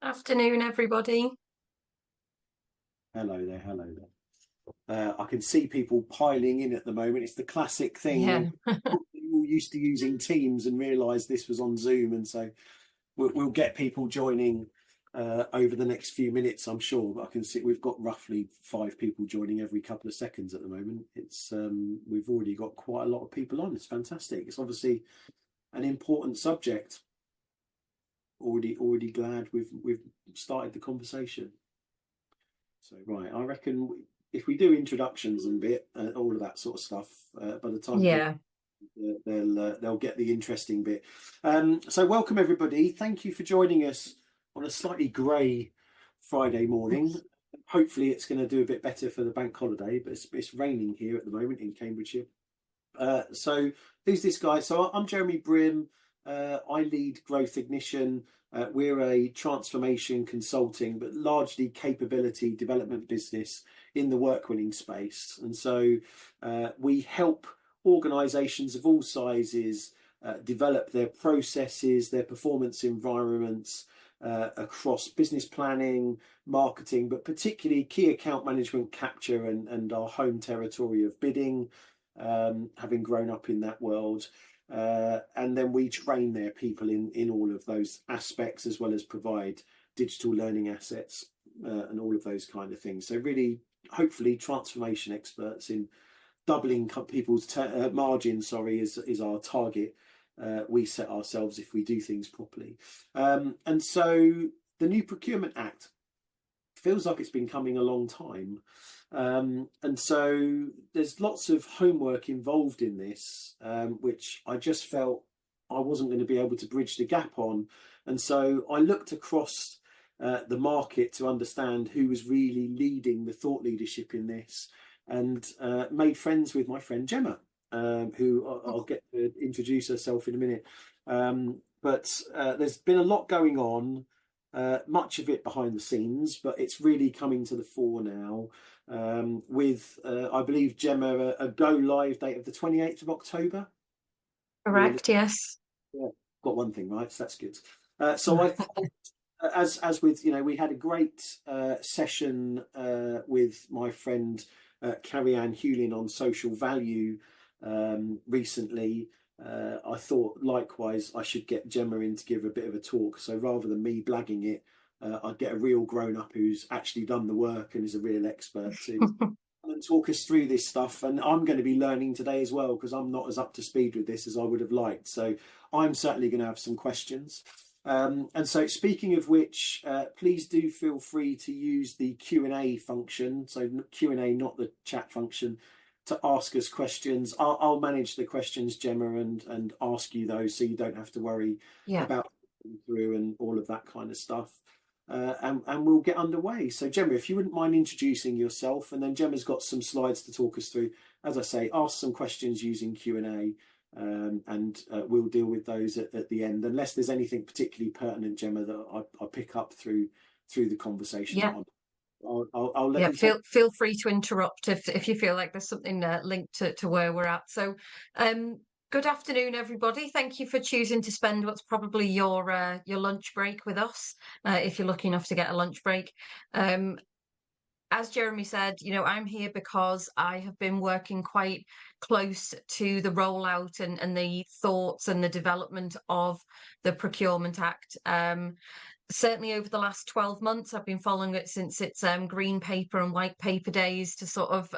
Afternoon, everybody. Hello there, hello there. I can see people piling in at the moment. It's the classic thing Yeah, when we're all used to using Teams and realised this was on Zoom, and so we'll get people joining over the next few minutes, I'm sure. But I can see we've got roughly 5 people joining every couple of seconds at the moment. It's we've already got quite a lot of people on. It's fantastic. It's obviously an important subject. Already glad we've started the conversation. So right, I reckon if we do introductions and all of that sort of stuff, by the time people yeah, they'll get the interesting bit. So welcome everybody. Thank you for joining us on a slightly grey Friday morning. Hopefully it's going to do a bit better for the bank holiday, but it's raining here at the moment in Cambridgeshire. So who's this guy? So I'm Jeremy Brim. I lead Growth Ignition. We're a transformation consulting, but largely capability development business in the work winning space. And so we help organisations of all sizes develop their processes, their performance environments across business planning, marketing, but particularly key account management, capture, and our home territory of bidding. Having grown up in that world. And then we train their people in all of those aspects, as well as provide digital learning assets and all of those kind of things. So really, hopefully, transformation experts in doubling people's margin, is our target. We set ourselves if we do things properly. And so the new Procurement Act feels like it's been coming a long time. And so there's lots of homework involved in this, which I just felt I wasn't going to be able to bridge the gap on. And so I looked across the market to understand who was really leading the thought leadership in this, and made friends with my friend Gemma, who I'll get to introduce herself in a minute. But there's been a lot going on. Much of it behind the scenes, but it's really coming to the fore now with, I believe, Gemma, a go live date of the 28th of October. correct. Yes. Yeah, got one thing right, so that's good. So I, as with, we had a great session with my friend Carrie Ann Hewlin on social value recently. I thought likewise I should get Gemma in to give a bit of a talk. So rather than me blagging it, I'd get a real grown up who's actually done the work and is a real expert to come and talk us through this stuff. And I'm going to be learning today as well, because I'm not as up to speed with this as I would have liked. So I'm certainly going to have some questions. And so speaking of which, please do feel free to use the Q&A function. So Q&A, not the chat function, to ask us questions. I'll manage the questions, Gemma, and ask you those, so you don't have to worry about through and all of that kind of stuff. And we'll get underway. So Gemma, if you wouldn't mind introducing yourself, and then Gemma's got some slides to talk us through. As I say, ask some questions using Q&A, and we'll deal with those at the end, unless there's anything particularly pertinent, Gemma, that I pick up through the conversation. Yeah. I'll let you feel free to interrupt if you feel like there's something linked to where we're at. So good afternoon, everybody. Thank you for choosing to spend what's probably your lunch break with us, if you're lucky enough to get a lunch break. As Jeremy said, I'm here because I have been working quite close to the rollout and the thoughts and the development of the Procurement Act. Certainly over the last 12 months, I've been following it since its green paper and white paper days to sort of,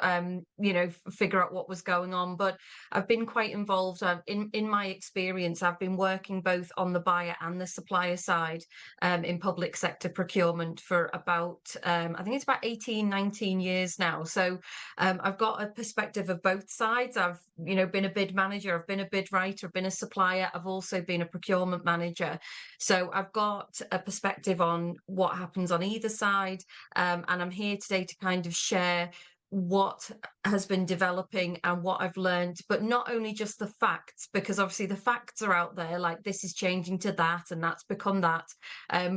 figure out what was going on. But I've been quite involved. In my experience, I've been working both on the buyer and the supplier side in public sector procurement for about, I think it's about 18, 19 years now. So I've got a perspective of both sides. I've, been a bid manager, I've been a bid writer, I've been a supplier, I've also been a procurement manager. So I've got a perspective on what happens on either side, and I'm here today to kind of share what has been developing and what I've learned, but not only just the facts, because obviously the facts are out there, like this is changing to that and that's become that,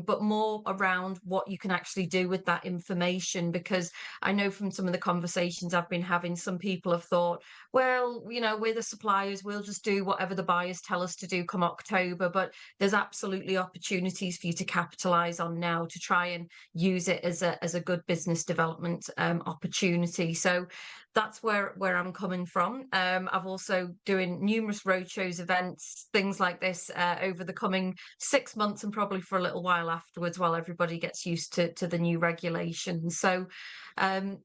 but more around what you can actually do with that information. Because I know from some of the conversations I've been having, some people have thought, well, we're the suppliers, we'll just do whatever the buyers tell us to do come October. But there's absolutely opportunities for you to capitalize on now to try and use it as a good business development opportunity. So that's where I'm coming from. I've also doing numerous roadshows, events, things like this over the coming 6 months and probably for a little while afterwards, while everybody gets used to the new regulations. So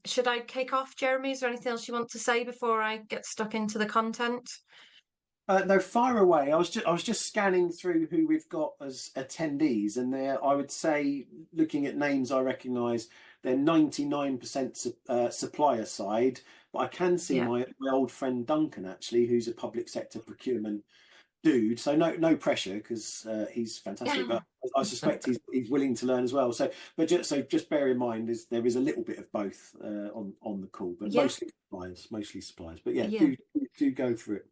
should I kick off, Jeremy? Is there anything else you want to say before I get stuck into the content? No, fire away. I was just scanning through who we've got as attendees, and I would say, looking at names I recognise, they're 99% supplier side. But I can see my old friend Duncan, actually, who's a public sector procurement dude. So no pressure, because he's fantastic. But I suspect he's willing to learn as well. So just bear in mind, there is a little bit of both on the call, but mostly suppliers. But do go for it.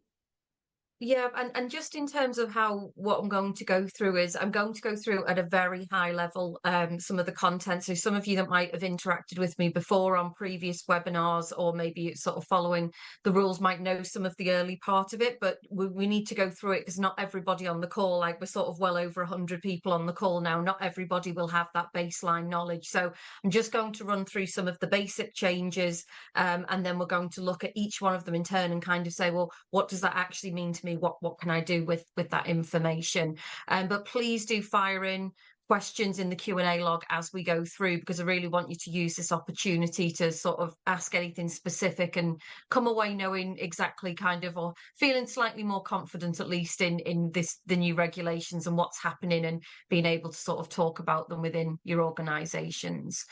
Yeah, and just in terms of what I'm going to go through is I'm going to go through at a very high level some of the content. So some of you that might have interacted with me before on previous webinars, or maybe sort of following the rules, might know some of the early part of it, but we need to go through it because not everybody on the call, like we're sort of well over 100 people on the call now, not everybody will have that baseline knowledge. So I'm just going to run through some of the basic changes, and then we're going to look at each one of them in turn and kind of say, well, what does that actually mean to me? What can I do with that information? But please do fire in questions in the Q&A log as we go through, because I really want you to use this opportunity to sort of ask anything specific and come away knowing exactly kind of, or feeling slightly more confident, at least in the new regulations and what's happening, and being able to sort of talk about them within your organisations.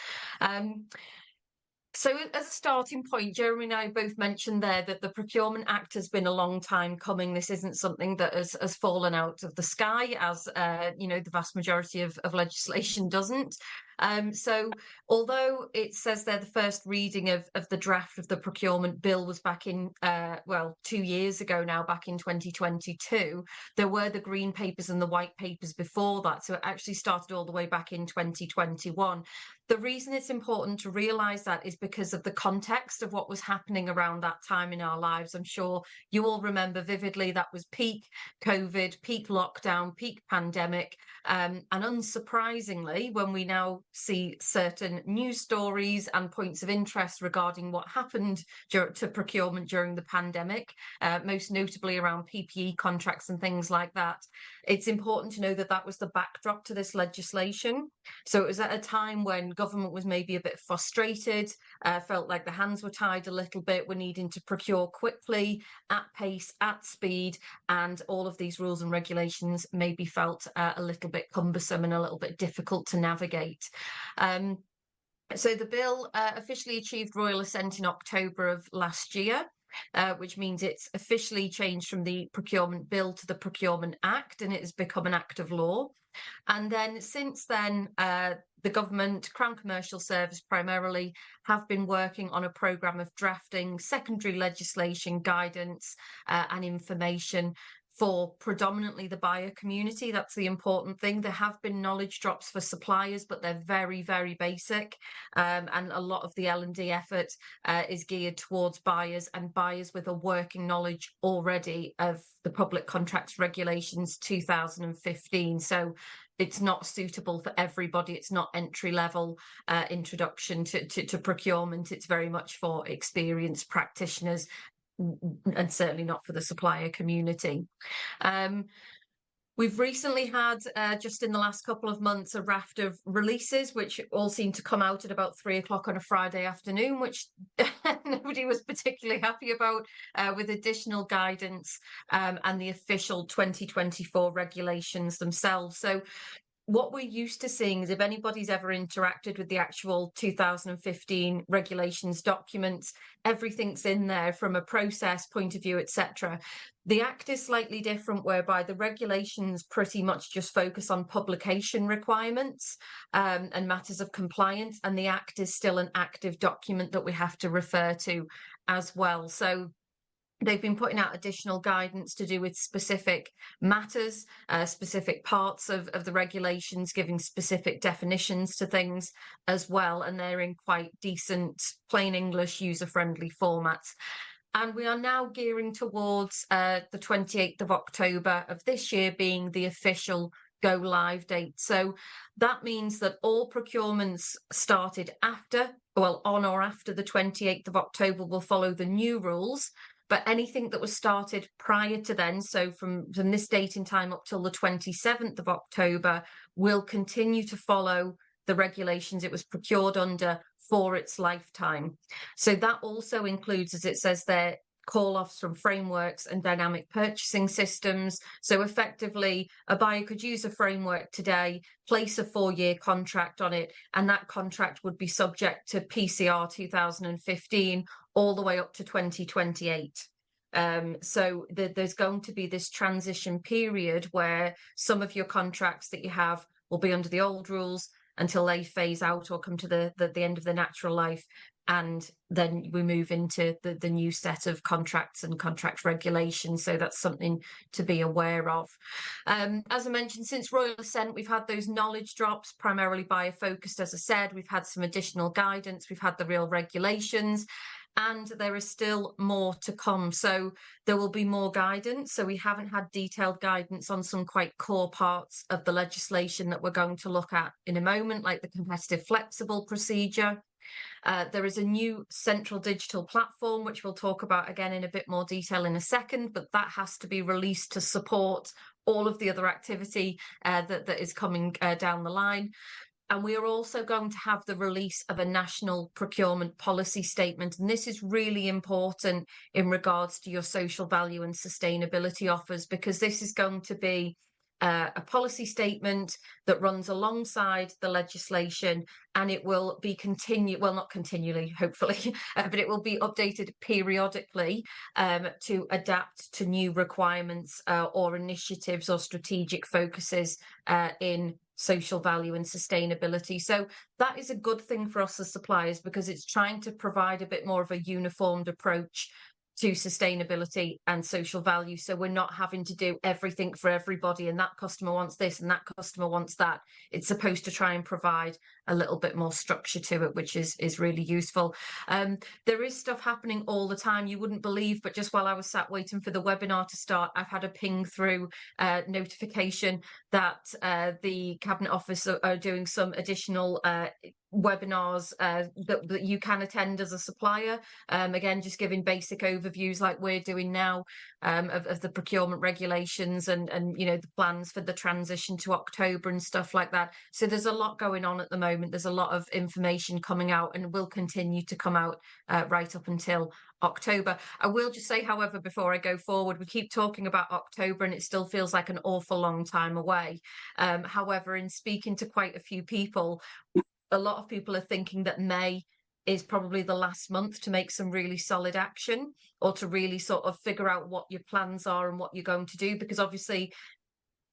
So as a starting point, Jeremy and I both mentioned there that the Procurement Act has been a long time coming. This isn't something that has fallen out of the sky, as the vast majority of legislation doesn't. So although it says there the first reading of the draft of the procurement bill was back in 2 years ago now, back in 2022, there were the green papers and the white papers before that. So it actually started all the way back in 2021. The reason it's important to realise that is because of the context of what was happening around that time in our lives. I'm sure you all remember vividly that was peak COVID, peak lockdown, peak pandemic. And unsurprisingly, when we now see certain news stories and points of interest regarding what happened to procurement during the pandemic, most notably around PPE contracts and things like that, it's important to know that that was the backdrop to this legislation. So it was at a time when government was maybe a bit frustrated, felt like the hands were tied a little bit, were needing to procure quickly, at pace, at speed, and all of these rules and regulations maybe felt a little bit cumbersome and a little bit difficult to navigate. So the bill officially achieved royal assent in October of last year. Which means it's officially changed from the Procurement Bill to the Procurement Act, and it has become an act of law. And then since then, the government, Crown Commercial Service primarily, have been working on a programme of drafting secondary legislation, guidance and information for predominantly the buyer community. That's the important thing. There have been knowledge drops for suppliers, but they're very, very basic. And a lot of the L&D effort is geared towards buyers, and buyers with a working knowledge already of the Public Contracts Regulations 2015. So it's not suitable for everybody. It's not entry-level introduction to procurement. It's very much for experienced practitioners, and certainly not for the supplier community. We've recently had, just in the last couple of months, a raft of releases, which all seem to come out at about 3 o'clock on a Friday afternoon, which nobody was particularly happy about, with additional guidance and the official 2024 regulations themselves. So what we're used to seeing is, if anybody's ever interacted with the actual 2015 regulations documents, everything's in there from a process point of view, etc. The Act is slightly different, whereby the regulations pretty much just focus on publication requirements and matters of compliance, and the Act is still an active document that we have to refer to as well. So they've been putting out additional guidance to do with specific matters, specific parts of the regulations, giving specific definitions to things as well. And they're in quite decent, plain English, user-friendly formats. And we are now gearing towards the 28th of October of this year being the official go live date. So that means that all procurements started on or after the 28th of October will follow the new rules. But anything that was started prior to then, so from this date in time up till the 27th of October, will continue to follow the regulations it was procured under for its lifetime. So that also includes, as it says there, call-offs from frameworks and dynamic purchasing systems. So effectively, a buyer could use a framework today, place a 4-year contract on it, and that contract would be subject to PCR 2015 all the way up to 2028. So there's going to be this transition period where some of your contracts that you have will be under the old rules until they phase out or come to the end of the natural life. And then we move into the new set of contracts and contract regulations. So that's something to be aware of. As I mentioned, since Royal Assent, we've had those knowledge drops, primarily buyer focused, as I said. We've had some additional guidance. We've had the real regulations. And there is still more to come. So there will be more guidance. So we haven't had detailed guidance on some quite core parts of the legislation that we're going to look at in a moment, like the competitive flexible procedure. There is a new central digital platform, which we'll talk about again in a bit more detail in a second, but that has to be released to support all of the other activity that is coming down the line. And we are also going to have the release of a national procurement policy statement. And this is really important in regards to your social value and sustainability offers, because this is going to be a policy statement that runs alongside the legislation, and it will be not continually, hopefully, but it will be updated periodically to adapt to new requirements or initiatives or strategic focuses in social value and sustainability. So that is a good thing for us as suppliers, because it's trying to provide a bit more of a uniformed approach to sustainability and social value. So we're not having to do everything for everybody, and that customer wants this and that customer wants that. It's supposed to try and provide a little bit more structure to it, which is really useful. There is stuff happening all the time, you wouldn't believe, but just while I was sat waiting for the webinar to start, I've had a ping through notification that the Cabinet Office are doing some additional webinars that you can attend as a supplier. Again, just giving basic overviews like we're doing now of the procurement regulations and the plans for the transition to October and stuff like that. So there's a lot going on at the moment. There's a lot of information coming out and will continue to come out right up until October. I will just say, however, before I go forward, we keep talking about October and it still feels like an awful long time away. However, in speaking to quite a few people, a lot of people are thinking that May is probably the last month to make some really solid action, or to really sort of figure out what your plans are and what you're going to do, because obviously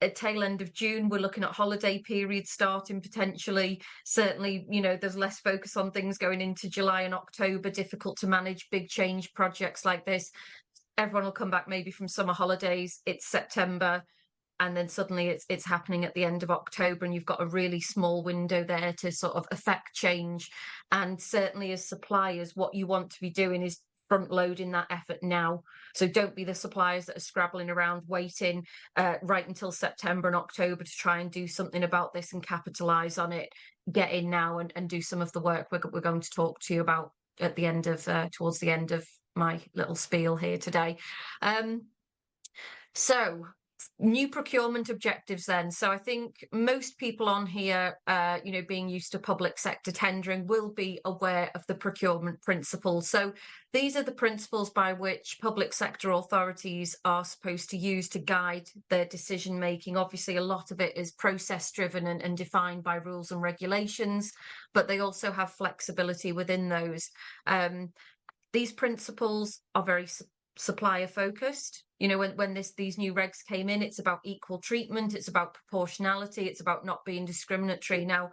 at tail end of June, we're looking at holiday periods starting potentially. Certainly, there's less focus on things going into July and October, difficult to manage big change projects like this. Everyone will come back maybe from summer holidays, it's September, and then suddenly it's happening at the end of October, and you've got a really small window there to sort of affect change. And certainly as suppliers, what you want to be doing is front loading that effort now. So don't be the suppliers that are scrabbling around waiting right until September and October to try and do something about this and capitalise on it. Get in now and do some of the work we're going to talk to you about at the end of towards the end of my little spiel here today. So New procurement objectives then. So I think most people on here, being used to public sector tendering, will be aware of the procurement principles. So these are the principles by which public sector authorities are supposed to use to guide their decision making. Obviously, a lot of it is process driven and defined by rules and regulations, but they also have flexibility within those. These principles are very supplier focused. When these new regs came in, it's about equal treatment, it's about proportionality, it's about not being discriminatory. Now,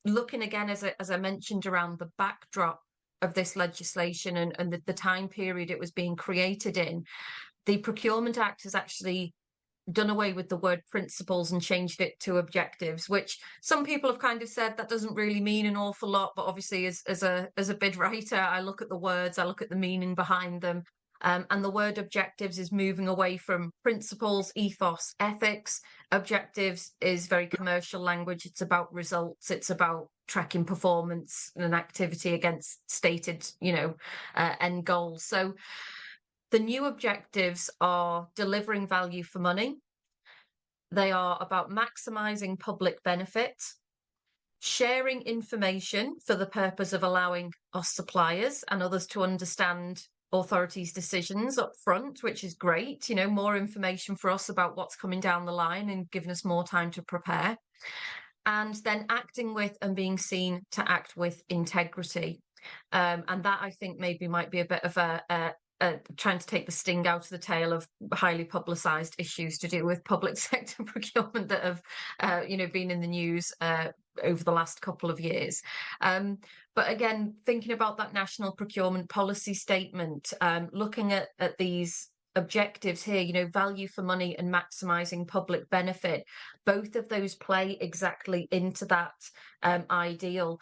looking again, as I mentioned, around the backdrop of this legislation and the time period it was being created in, the Procurement Act has actually done away with the word principles and changed it to objectives, which some people have kind of said that doesn't really mean an awful lot. But obviously, as a bid writer, I look at the words, I look at the meaning behind them. And the word objectives is moving away from principles, ethos, ethics. Objectives is very commercial language. It's about results. It's about tracking performance and an activity against stated, end goals. So the new objectives are delivering value for money. They are about maximising public benefit, sharing information for the purpose of allowing us suppliers and others to understand authorities' decisions up front, which is great. More information for us about what's coming down the line and giving us more time to prepare. And then acting with and being seen to act with integrity. And that, I think, maybe might be a bit of a trying to take the sting out of the tail of highly publicised issues to do with public sector procurement that have, been in the news over the last couple of years. But again, thinking about that national procurement policy statement, looking at these objectives here, value for money and maximising public benefit, both of those play exactly into that ideal.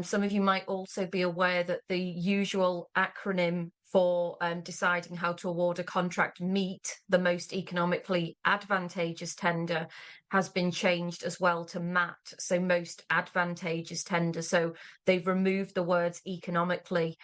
Some of you might also be aware that the usual acronym for deciding how to award a contract, MEET, the most economically advantageous tender, has been changed as well to MAT, so most advantageous tender. So they've removed the words economically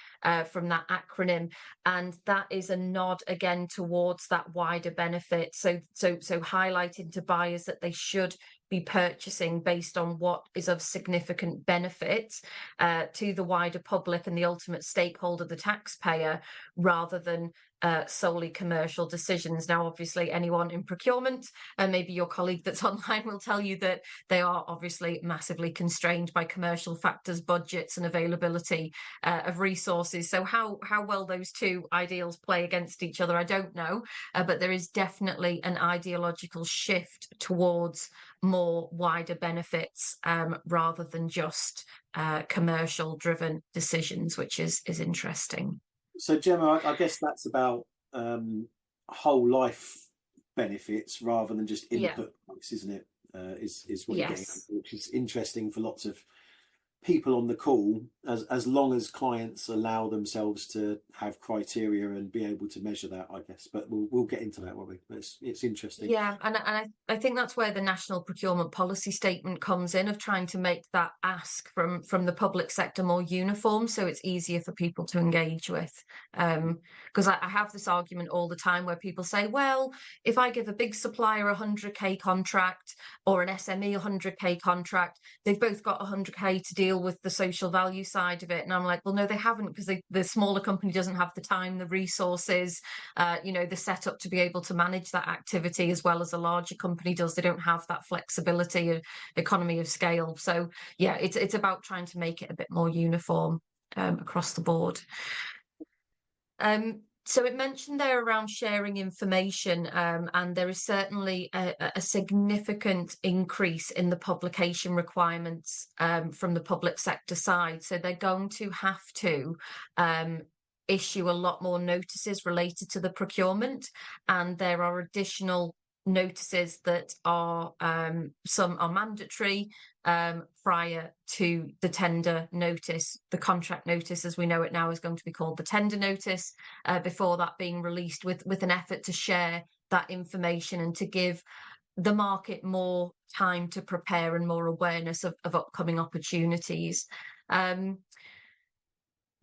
from that acronym, and that is a nod again towards that wider benefit. So highlighting to buyers that they should be purchasing based on what is of significant benefit to the wider public and the ultimate stakeholder, the taxpayer, rather than solely commercial decisions. Now, obviously, anyone in procurement, and maybe your colleague that's online, will tell you that they are obviously massively constrained by commercial factors, budgets, and availability of resources. So how well those two ideals play against each other, I don't know, but there is definitely an ideological shift towards more wider benefits rather than just commercial driven decisions, which is interesting. So Gemma, I guess that's about whole life benefits rather than just input price, isn't it? Is what you're getting at, which is interesting for lots of people on the call, as long as clients allow themselves to have criteria and be able to measure that, I guess. But we'll get into that, won't we? It's interesting. Yeah, and I think that's where the national procurement policy statement comes in, of trying to make that ask from the public sector more uniform, so it's easier for people to engage with. Because I have this argument all the time where people say, well, if I give a big supplier a 100k contract or an SME a 100k contract, they've both got 100k to deal with the social value side of it. And I'm like, well, no, they haven't, because the smaller company doesn't have the time, the resources, the setup to be able to manage that activity as well as a larger company does. They don't have that flexibility and economy of scale. So yeah, it's about trying to make it a bit more uniform across the board. So it mentioned there around sharing information, and there is certainly a significant increase in the publication requirements from the public sector side. So they're going to have to issue a lot more notices related to the procurement, and there are additional notices that are some are mandatory prior to the tender notice. The contract notice, as we know it now, is going to be called the tender notice, before that being released, with an effort to share that information and to give the market more time to prepare and more awareness of upcoming opportunities.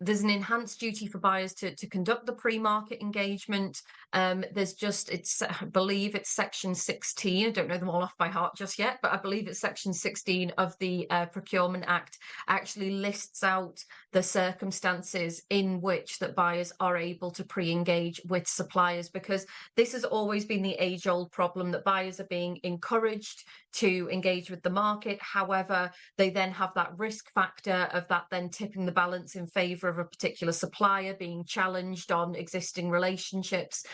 There's an enhanced duty for buyers to conduct the pre-market engagement, There's just, I believe it's section 16. I don't know them all off by heart just yet, but I believe it's section 16 of the Procurement Act actually lists out the circumstances in which that buyers are able to pre-engage with suppliers, because this has always been the age-old problem that buyers are being encouraged to engage with the market. However, they then have that risk factor of that then tipping the balance in favour of a particular supplier, being challenged on existing relationships,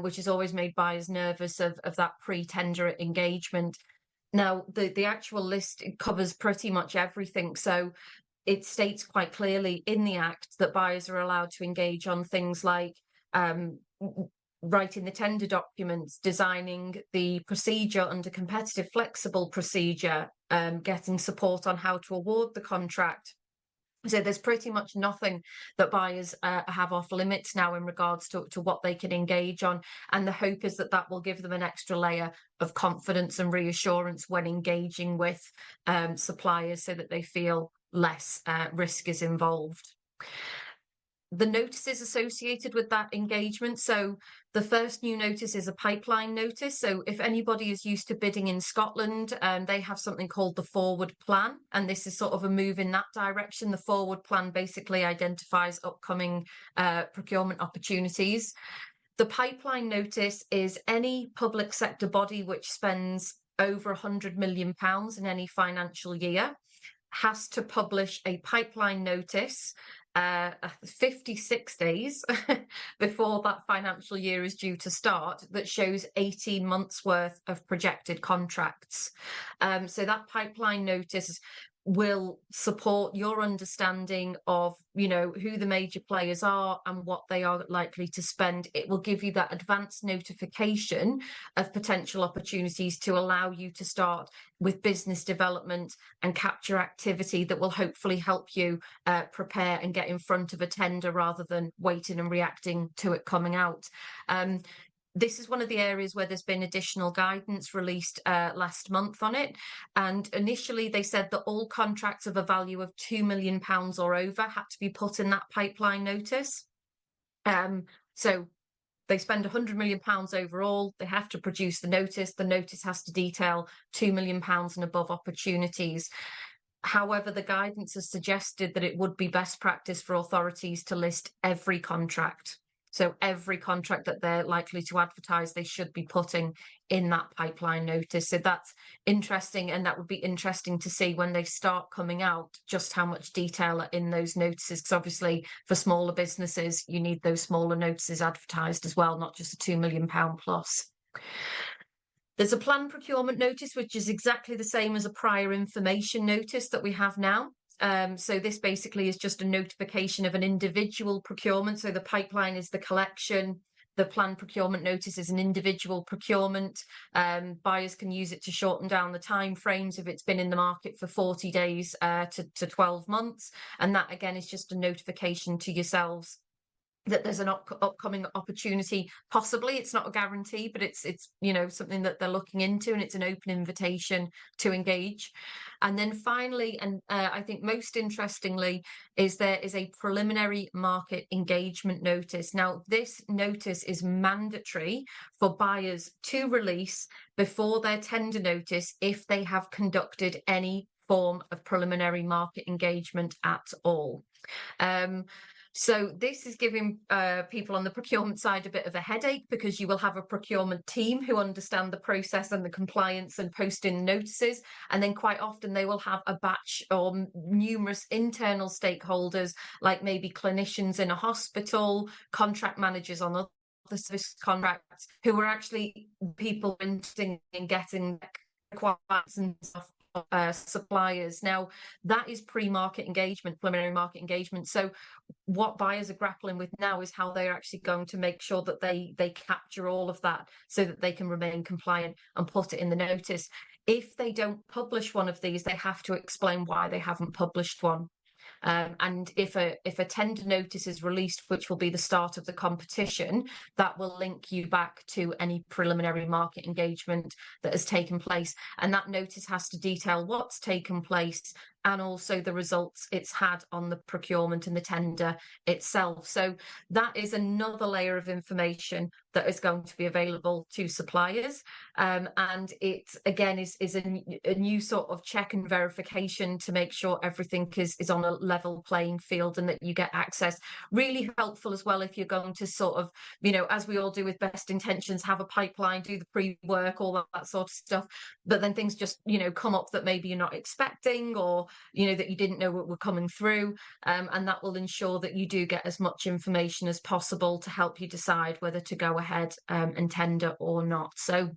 which has always made buyers nervous of that pre-tender engagement. Now, the actual list covers pretty much everything. So it states quite clearly in the Act that buyers are allowed to engage on things like writing the tender documents, designing the procedure under competitive flexible procedure, getting support on how to award the contract. So there's pretty much nothing that buyers have off limits now in regards to what they can engage on. And the hope is that that will give them an extra layer of confidence and reassurance when engaging with suppliers, so that they feel less risk is involved. The notices associated with that engagement. So the first new notice is a pipeline notice. So if anybody is used to bidding in Scotland, they have something called the forward plan. And this is sort of a move in that direction. The forward plan basically identifies upcoming procurement opportunities. The pipeline notice is any public sector body which spends over £100 million in any financial year has to publish a pipeline notice 56 days before that financial year is due to start, that shows 18 months worth of projected contracts. So that pipeline notice will support your understanding of, you know, who the major players are and what they are likely to spend. It will give you that advanced notification of potential opportunities to allow you to start with business development and capture activity that will hopefully help you prepare and get in front of a tender rather than waiting and reacting to it coming out. This is one of the areas where there's been additional guidance released last month on it. And initially they said that all contracts of a value of £2 million or over had to be put in that pipeline notice. So they spend £100 million overall. They have to produce the notice. The notice has to detail £2 million and above opportunities. However, the guidance has suggested that it would be best practice for authorities to list every contract. So every contract that they're likely to advertise, they should be putting in that pipeline notice. So that's interesting, and that would be interesting to see when they start coming out, just how much detail are in those notices, because obviously for smaller businesses, you need those smaller notices advertised as well, not just a £2 million plus. There's a planned procurement notice, which is exactly the same as a prior information notice that we have now. So this basically is just a notification of an individual procurement. So the pipeline is the collection. The planned procurement notice is an individual procurement. Buyers can use it to shorten down the time frames if it's been in the market for 40 days to 12 months. And that, again, is just a notification to yourselves that there's an upcoming opportunity. Possibly it's not a guarantee, but it's you know, something that they're looking into, and it's an open invitation to engage. And then finally, and I think most interestingly, is there is a preliminary market engagement notice. Now, this notice is mandatory for buyers to release before their tender notice if they have conducted any form of preliminary market engagement at all. So this is giving people on the procurement side a bit of a headache, because you will have a procurement team who understand the process and the compliance and posting notices. And then quite often they will have a batch or numerous internal stakeholders, like maybe clinicians in a hospital, contract managers on other service contracts, who are actually people interested in getting requirements and stuff. Suppliers. Now, that is pre-market engagement, preliminary market engagement. So what buyers are grappling with now is how they're actually going to make sure that they capture all of that so that they can remain compliant and put it in the notice. If they don't publish one of these, they have to explain why they haven't published one. And if a tender notice is released, which will be the start of the competition, that will link you back to any preliminary market engagement that has taken place. And that notice has to detail what's taken place and also the results it's had on the procurement and the tender itself. So that is another layer of information that is going to be available to suppliers. And it, again, is a new sort of check and verification to make sure everything is on a level playing field and that you get access. Really helpful as well if you're going to sort of, you know, as we all do with best intentions, have a pipeline, do the pre-work, all that sort of stuff. But then things just, you know, come up that maybe you're not expecting, or, you know, that you didn't know what were coming through. And that will ensure that you do get as much information as possible to help you decide whether to go ahead and tender or not. So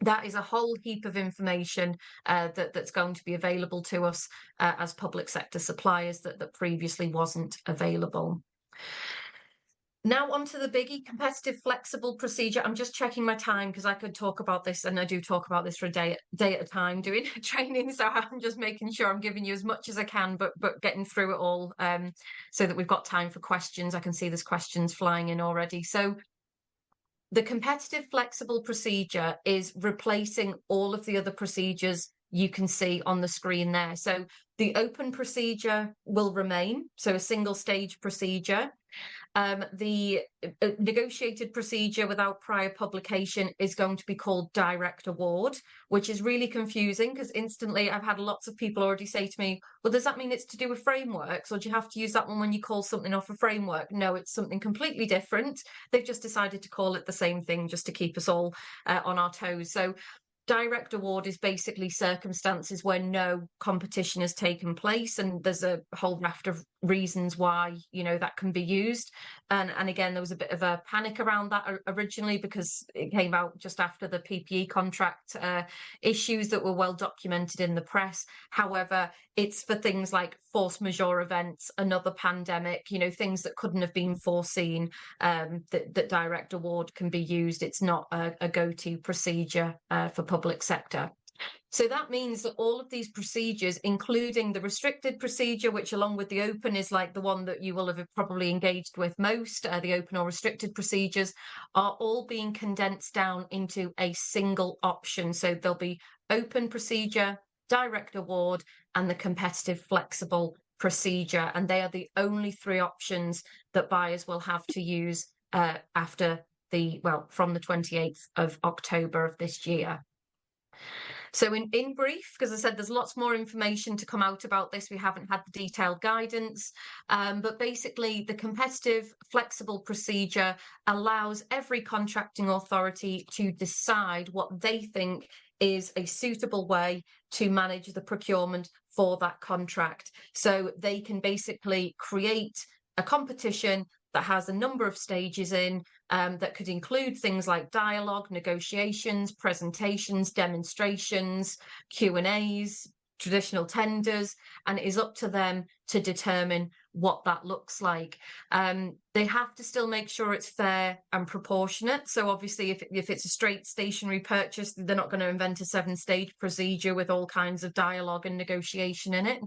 that is a whole heap of information that's going to be available to us as public sector suppliers that previously wasn't available. Now onto the biggie, competitive flexible procedure. I'm just checking my time because I could talk about this, and I do talk about this for a day at a time doing training. So I'm just making sure I'm giving you as much as I can, but getting through it all so that we've got time for questions. I can see there's questions flying in already. So the competitive flexible procedure is replacing all of the other procedures you can see on the screen there. So the open procedure will remain, so a single stage procedure. The negotiated procedure without prior publication is going to be called direct award, which is really confusing because instantly I've had lots of people already say to me, well, does that mean it's to do with frameworks, or do you have to use that one when you call something off a framework? No, it's something completely different. They've just decided to call it the same thing just to keep us all on our toes. So direct award is basically circumstances where no competition has taken place, and there's a whole raft of reasons why, you know, that can be used. And again, there was a bit of a panic around that originally because it came out just after the PPE contract issues that were well documented in the press. However, it's for things like force majeure events, another pandemic, you know, things that couldn't have been foreseen, that direct award can be used. It's not a go-to procedure for public sector. So that means that all of these procedures, including the restricted procedure, which along with the open is like the one that you will have probably engaged with most, the open or restricted procedures, are all being condensed down into a single option. So there'll be open procedure, direct award, and the competitive flexible procedure. And they are the only three options that buyers will have to use after from the 28th of October of this year. So in brief, because I said there's lots more information to come out about this, we haven't had the detailed guidance, but basically the competitive flexible procedure allows every contracting authority to decide what they think is a suitable way to manage the procurement for that contract. So they can basically create a competition that has a number of stages in, that could include things like dialogue, negotiations, presentations, demonstrations, Q&As, traditional tenders, and it is up to them to determine what that looks like. They have to still make sure it's fair and proportionate. So obviously if it's a straight stationary purchase, they're not going to invent a 7-stage procedure with all kinds of dialogue and negotiation in it.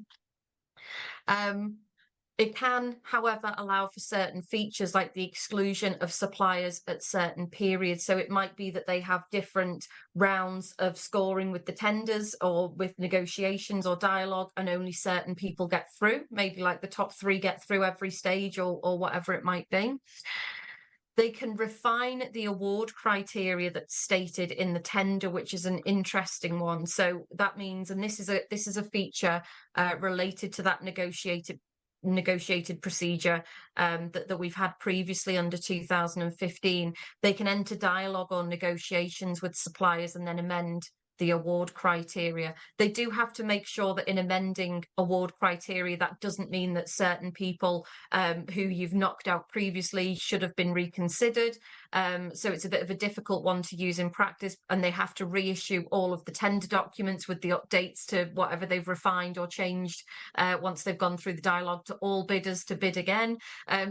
It can, however, allow for certain features like the exclusion of suppliers at certain periods. So it might be that they have different rounds of scoring with the tenders or with negotiations or dialogue, and only certain people get through, maybe like the top 3 get through every stage or whatever it might be. They can refine the award criteria that's stated in the tender, which is an interesting one. So that means, and this is a feature related to that negotiated procedure that we've had previously under 2015, they can enter dialogue or negotiations with suppliers and then amend the award criteria. They do have to make sure that in amending award criteria, that doesn't mean that certain people who you've knocked out previously should have been reconsidered. So it's a bit of a difficult one to use in practice, and they have to reissue all of the tender documents with the updates to whatever they've refined or changed once they've gone through the dialogue to all bidders to bid again.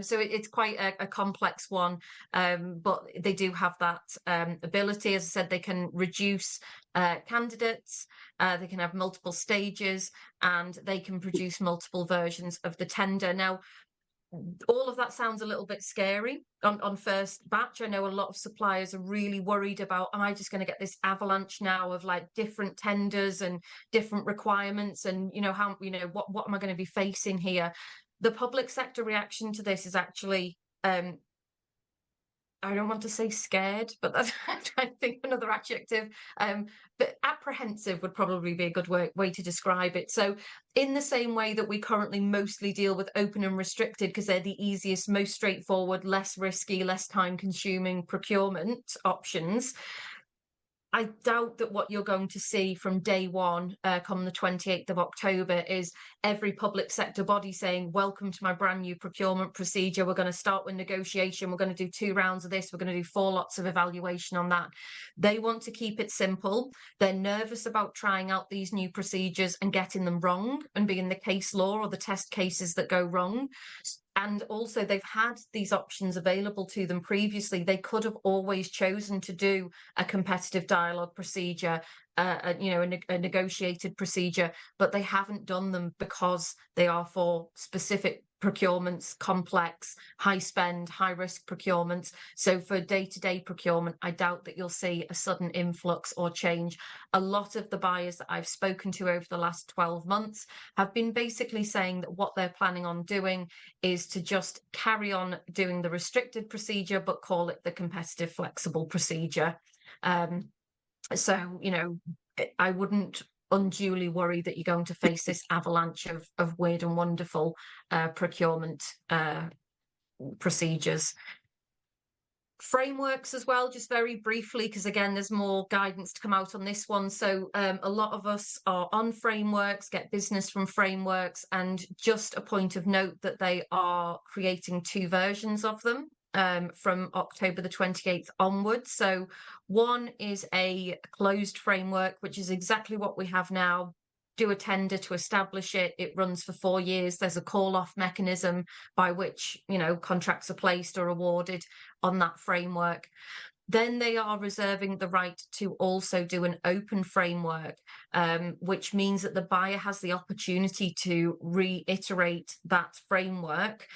So it's quite a complex one, but they do have that ability. As I said, they can reduce candidates, they can have multiple stages, and they can produce multiple versions of the tender. Now, all of that sounds a little bit scary on first batch. I know a lot of suppliers are really worried about, am I just going to get this avalanche now of like different tenders and different requirements, and how what am I going to be facing here? The public sector reaction to this is actually, I don't want to say scared, but that's I'm trying to think of another adjective. But apprehensive would probably be a good way to describe it. So in the same way that we currently mostly deal with open and restricted because they're the easiest, most straightforward, less risky, less time consuming procurement options, I doubt that what you're going to see from day one, come the 28th of October, is every public sector body saying, welcome to my brand new procurement procedure. We're going to start with negotiation. We're going to do 2 rounds of this. We're going to do 4 lots of evaluation on that. They want to keep it simple. They're nervous about trying out these new procedures and getting them wrong and being the case law or the test cases that go wrong. And also they've had these options available to them previously. They could have always chosen to do a competitive dialogue procedure, a negotiated procedure, but they haven't done them because they are for specific procurements, complex, high spend, high risk procurements. So for day-to-day procurement, I doubt that you'll see a sudden influx or change. A lot of the buyers that I've spoken to over the last 12 months have been basically saying that what they're planning on doing is to just carry on doing the restricted procedure, but call it the competitive flexible procedure. So, I wouldn't unduly worry that you're going to face this avalanche of weird and wonderful procurement procedures. Frameworks as well, just very briefly, because again, there's more guidance to come out on this one. So a lot of us are on frameworks, get business from frameworks, and just a point of note that they are creating 2 versions of them from October the 28th onwards. So one is a closed framework, which is exactly what we have now. Do a tender to establish it. It runs for 4 years. There's a call-off mechanism by which, contracts are placed or awarded on that framework. Then they are reserving the right to also do an open framework, which means that the buyer has the opportunity to reiterate that framework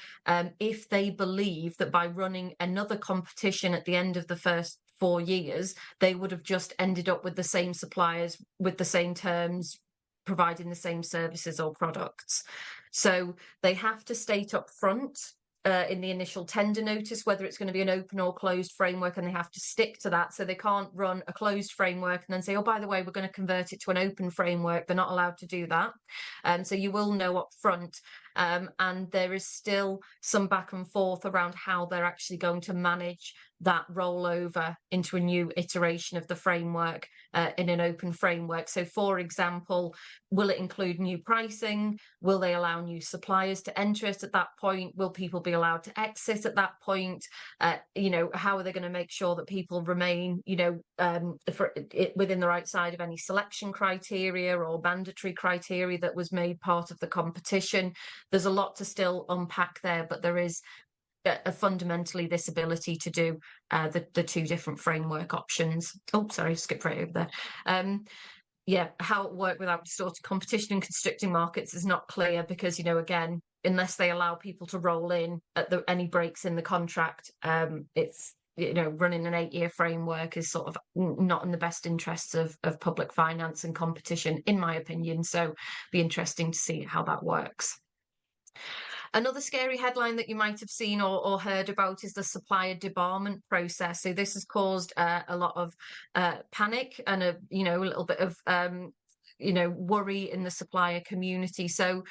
if they believe that by running another competition at the end of the first 4 years, they would have just ended up with the same suppliers, with the same terms, providing the same services or products. So they have to state up front in the initial tender notice whether it's going to be an open or closed framework, and they have to stick to that. So they can't run a closed framework and then say, oh, by the way, we're going to convert it to an open framework. They're not allowed to do that. So you will know up front. And there is still some back and forth around how they're actually going to manage that rollover into a new iteration of the framework in an open framework. So, for example, will it include new pricing? Will they allow new suppliers to enter it at that point? Will people be allowed to exit at that point? How are they going to make sure that people remain, within the right side of any selection criteria or mandatory criteria that was made part of the competition? There's a lot to still unpack there, but there is fundamentally this ability to do the 2 different framework options. Oh, sorry, skip right over there. How it worked without distorted competition in constricting markets is not clear because, again, unless they allow people to roll in at any breaks in the contract, it's, running an 8-year framework is sort of not in the best interests of public finance and competition, in my opinion. So be interesting to see how that works. Another scary headline that you might have seen or heard about is the supplier debarment process. So this has caused a lot of panic and a little bit of worry in the supplier community. So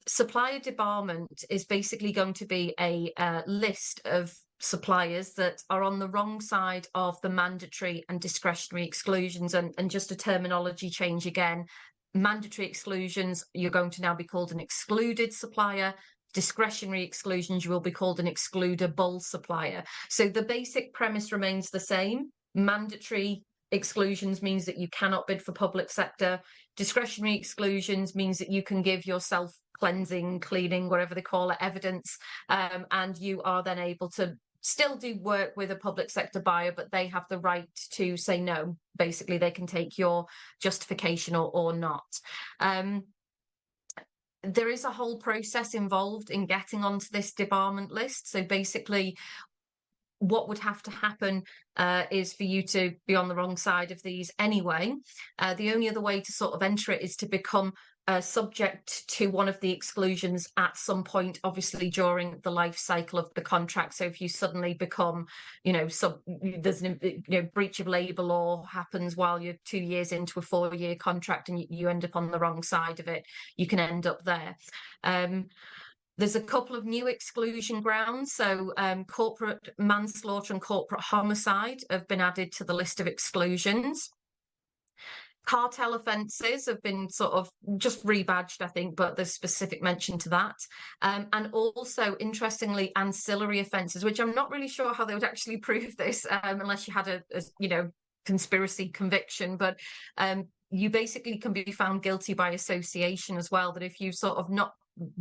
supplier debarment is basically going to be a list of suppliers that are on the wrong side of the mandatory and discretionary exclusions, and just a terminology change again. Mandatory exclusions, you're going to now be called an excluded supplier. Discretionary exclusions, you will be called an excludable supplier. So the basic premise remains the same. Mandatory exclusions means that you cannot bid for public sector. Discretionary exclusions means that you can give yourself cleansing, cleaning, whatever they call it, evidence, and you are then able to still do work with a public sector buyer, but they have the right to say no. Basically, they can take your justification or not. there is a whole process involved in getting onto this debarment list. So basically, what would have to happen is for you to be on the wrong side of these anyway. The only other way to sort of enter it is to become subject to one of the exclusions at some point, obviously during the life cycle of the contract. So if you suddenly become, there's an breach of labour law happens while you're 2 years into a 4-year contract and you end up on the wrong side of it, you can end up there. There's a couple of new exclusion grounds. So corporate manslaughter and corporate homicide have been added to the list of exclusions. Cartel offences have been sort of just rebadged, I think, but there's specific mention to that. And also, interestingly, ancillary offences, which I'm not really sure how they would actually prove this unless you had a conspiracy conviction. But you basically can be found guilty by association as well, that if you sort of not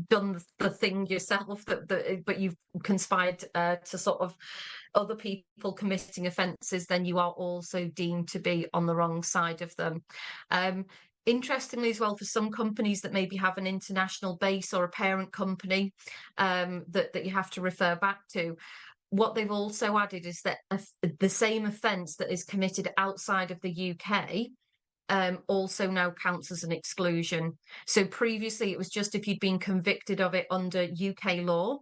done the thing yourself, but you've conspired to sort of other people committing offences, then you are also deemed to be on the wrong side of them. Interestingly as well, for some companies that maybe have an international base or a parent company that you have to refer back to, what they've also added is that the same offence that is committed outside of the UK also now counts as an exclusion. So previously it was just if you'd been convicted of it under UK law.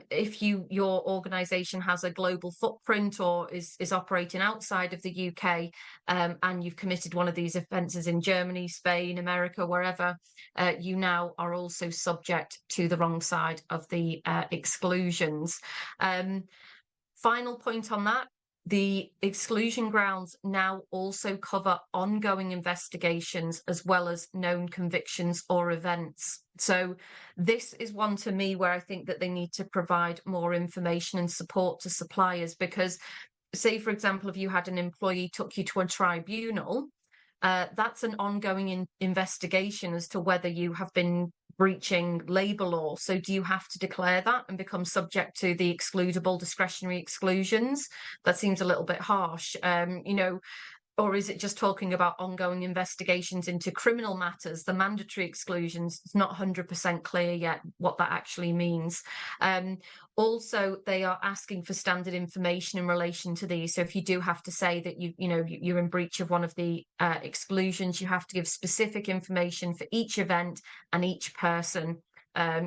If your organisation has a global footprint or is operating outside of the UK and you've committed one of these offences in Germany, Spain, America, wherever, you now are also subject to the wrong side of the exclusions. Final point on that. The exclusion grounds now also cover ongoing investigations as well as known convictions or events. So this is one to me where I think that they need to provide more information and support to suppliers, because say, for example, if you had an employee took you to a tribunal, that's an ongoing investigation as to whether you have been breaching labour law. So do you have to declare that and become subject to the excludable discretionary exclusions? That seems a little bit harsh. Or is it just talking about ongoing investigations into criminal matters, the mandatory exclusions? It's not 100% clear yet what that actually means. Also, they are asking for standard information in relation to these. So if you do have to say that you're in breach of one of the exclusions, you have to give specific information for each event and each person.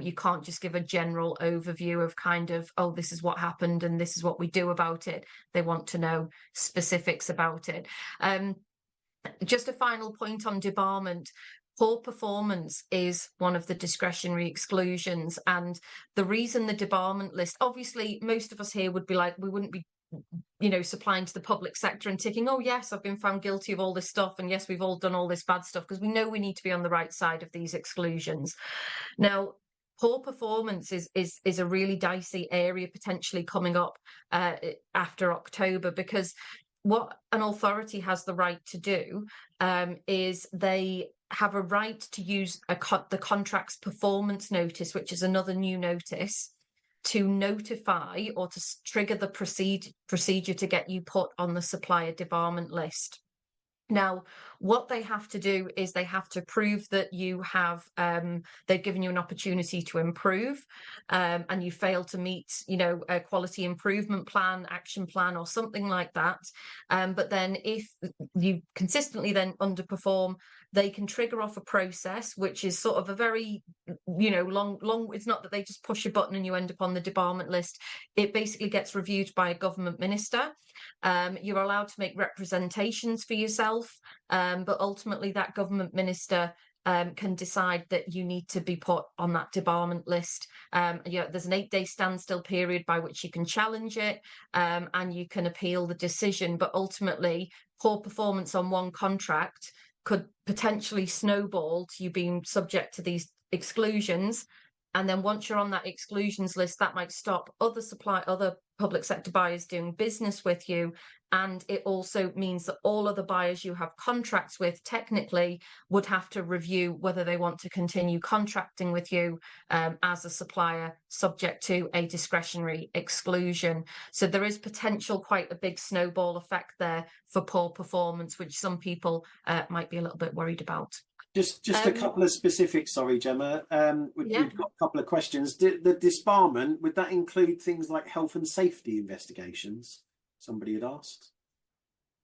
You can't just give a general overview of kind of, oh, this is what happened and this is what we do about it. They want to know specifics about it. Just a final point on debarment. Poor performance is one of the discretionary exclusions. And the reason the debarment list, obviously, most of us here would be like, we wouldn't be supplying to the public sector and ticking, oh yes, I've been found guilty of all this stuff, and yes, we've all done all this bad stuff, because we know we need to be on the right side of these exclusions. Now, poor performance is a really dicey area potentially coming up after October, because what an authority has the right to do is they have a right to use the contract's performance notice, which is another new notice, to notify or to trigger the procedure to get you put on the supplier debarment list. Now, what they have to do is they have to prove that you have, they've given you an opportunity to improve, and you fail to meet, a quality improvement plan, action plan, or something like that. But then if you consistently then underperform, they can trigger off a process, which is sort of a very, long, it's not that they just push a button and you end up on the debarment list. It basically gets reviewed by a government minister. You're allowed to make representations for yourself, but ultimately that government minister can decide that you need to be put on that debarment list. There's an 8-day standstill period by which you can challenge it, and you can appeal the decision. But ultimately, poor performance on one contract could potentially snowball to you being subject to these exclusions. And then once you're on that exclusions list, that might stop other public sector buyers doing business with you. And it also means that all other buyers you have contracts with technically would have to review whether they want to continue contracting with you as a supplier subject to a discretionary exclusion. So there is potential quite a big snowball effect there for poor performance, which some people might be a little bit worried about. Just a couple of specifics, sorry, Gemma. Yeah. We've got a couple of questions. The disbarment, would that include things like health and safety investigations? Somebody had asked.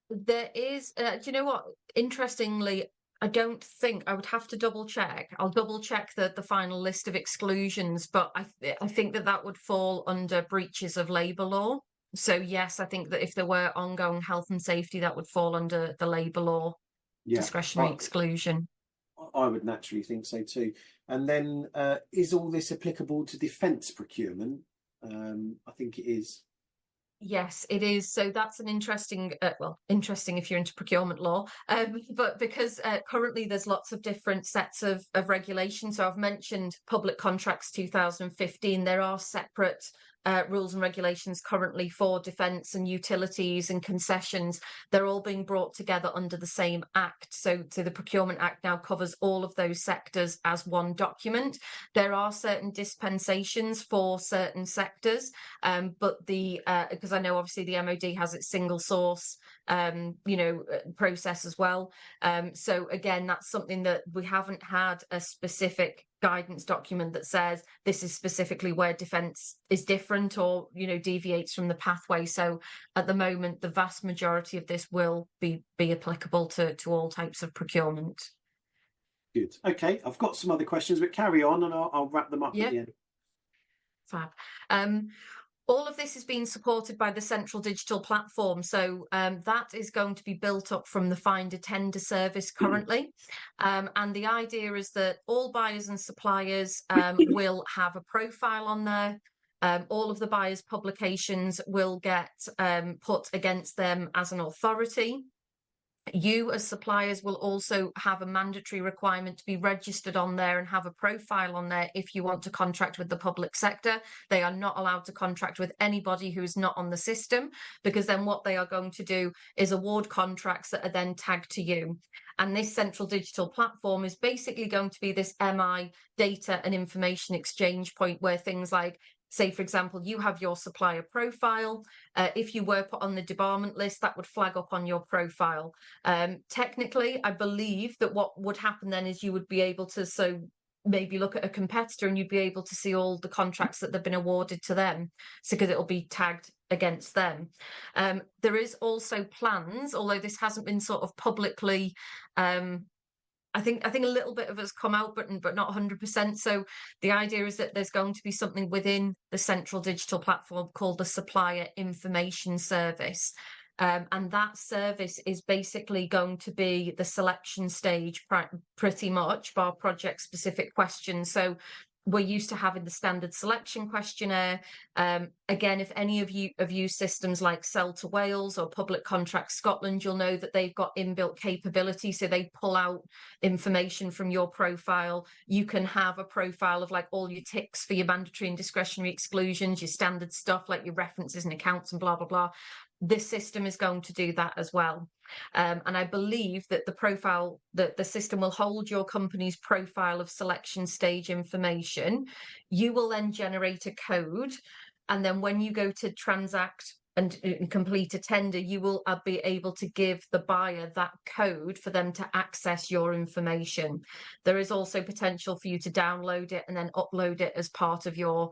There is, do you know what? Interestingly, I don't think I would have to double check. I'll double check the final list of exclusions, but I think that that would fall under breaches of labour law. So yes, I think that if there were ongoing health and safety, that would fall under the labour law Yeah, discretionary exclusion. I would naturally think so too. And then, is all this applicable to defence procurement? I think it is. Yes, it is. So that's an interesting, well, interesting if you're into procurement law, but because currently there's lots of different sets of regulations. So I've mentioned Public Contracts 2015. There are separate rules and regulations currently for defence and utilities and concessions. They're all being brought together under the same act. So the Procurement Act now covers all of those sectors as one document. There are certain dispensations for certain sectors, but because I know obviously the MOD has its single source process as well. So again, that's something that we haven't had a specific guidance document that says this is specifically where defence is different or deviates from the pathway. So at the moment, the vast majority of this will be applicable to all types of procurement. Good. Okay, I've got some other questions, but carry on, and I'll wrap them up at the end. Fab. All of this is being supported by the central digital platform. So that is going to be built up from the Find a Tender service currently. And the idea is that all buyers and suppliers will have a profile on there. All of the buyers' publications will get put against them as an authority. You as suppliers will also have a mandatory requirement to be registered on there and have a profile on there if you want to contract with the public sector. They are not allowed to contract with anybody who is not on the system, because then what they are going to do is award contracts that are then tagged to you. And this central digital platform is basically going to be this MI data and information exchange point where things like, say, for example, you have your supplier profile. If you were put on the debarment list, that would flag up on your profile. Technically, I believe that what would happen then is you would be able to maybe look at a competitor and you'd be able to see all the contracts that have been awarded to them, so because it'll be tagged against them. There is also plans, although this hasn't been sort of publicly I think a little bit of it's come out, but not 100%. So the idea is that there's going to be something within the central digital platform called the Supplier Information Service. And that service is basically going to be the selection stage pretty much, bar project specific questions. So we're used to having the standard selection questionnaire. Again, if any of you have used systems like Sell to Wales or Public Contracts Scotland, you'll know that they've got inbuilt capability. So they pull out information from your profile. You can have a profile of like all your ticks for your mandatory and discretionary exclusions, your standard stuff like your references and accounts and blah, blah, blah. This system is going to do that as well. And I believe that the system will hold your company's profile of selection stage information. You will then generate a code. And then when you go to transact and complete a tender, you will be able to give the buyer that code for them to access your information. There is also potential for you to download it and then upload it as part of your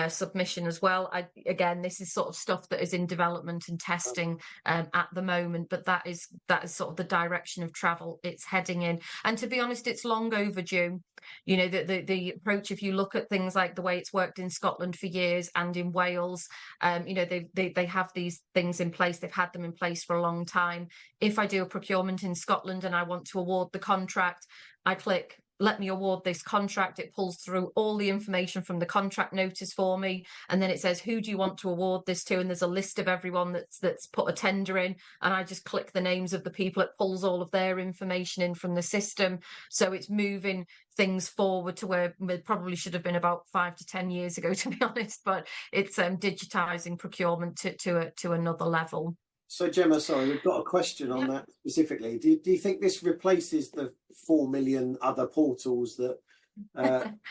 submission as well. Again, this is sort of stuff that is in development and testing at the moment, but that is sort of the direction of travel it's heading in. And to be honest, it's long overdue. The approach, if you look at things like the way it's worked in Scotland for years and in Wales, they have these things in place. They've had them in place for a long time. If I do a procurement in Scotland and I want to award the contract, I click let me award this contract. It pulls through all the information from the contract notice for me, and then it says, who do you want to award this to? And there's a list of everyone that's put a tender in, and I just click the names of the people. It pulls all of their information in from the system. So it's moving things forward to where it probably should have been about 5 to 10 years ago, to be honest, but it's digitizing procurement to another level. So Gemma, sorry, we've got a question on that specifically. Do you think this replaces the 4 million other portals that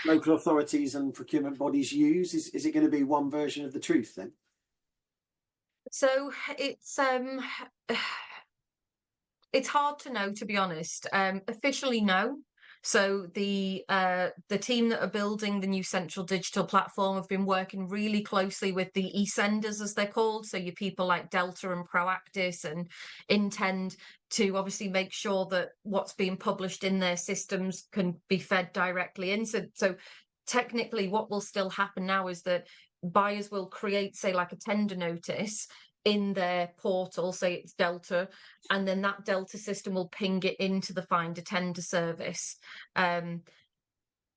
local authorities and procurement bodies use? Is it going to be one version of the truth then? So it's hard to know, to be honest. Officially, no. So the team that are building the new central digital platform have been working really closely with the e-senders, as they're called. So your people like Delta and Proactis and Intend, to obviously make sure that what's being published in their systems can be fed directly in. So technically what will still happen now is that buyers will create, say, like a tender notice in their portal, say it's Delta, and then that Delta system will ping it into the Find a Tender service.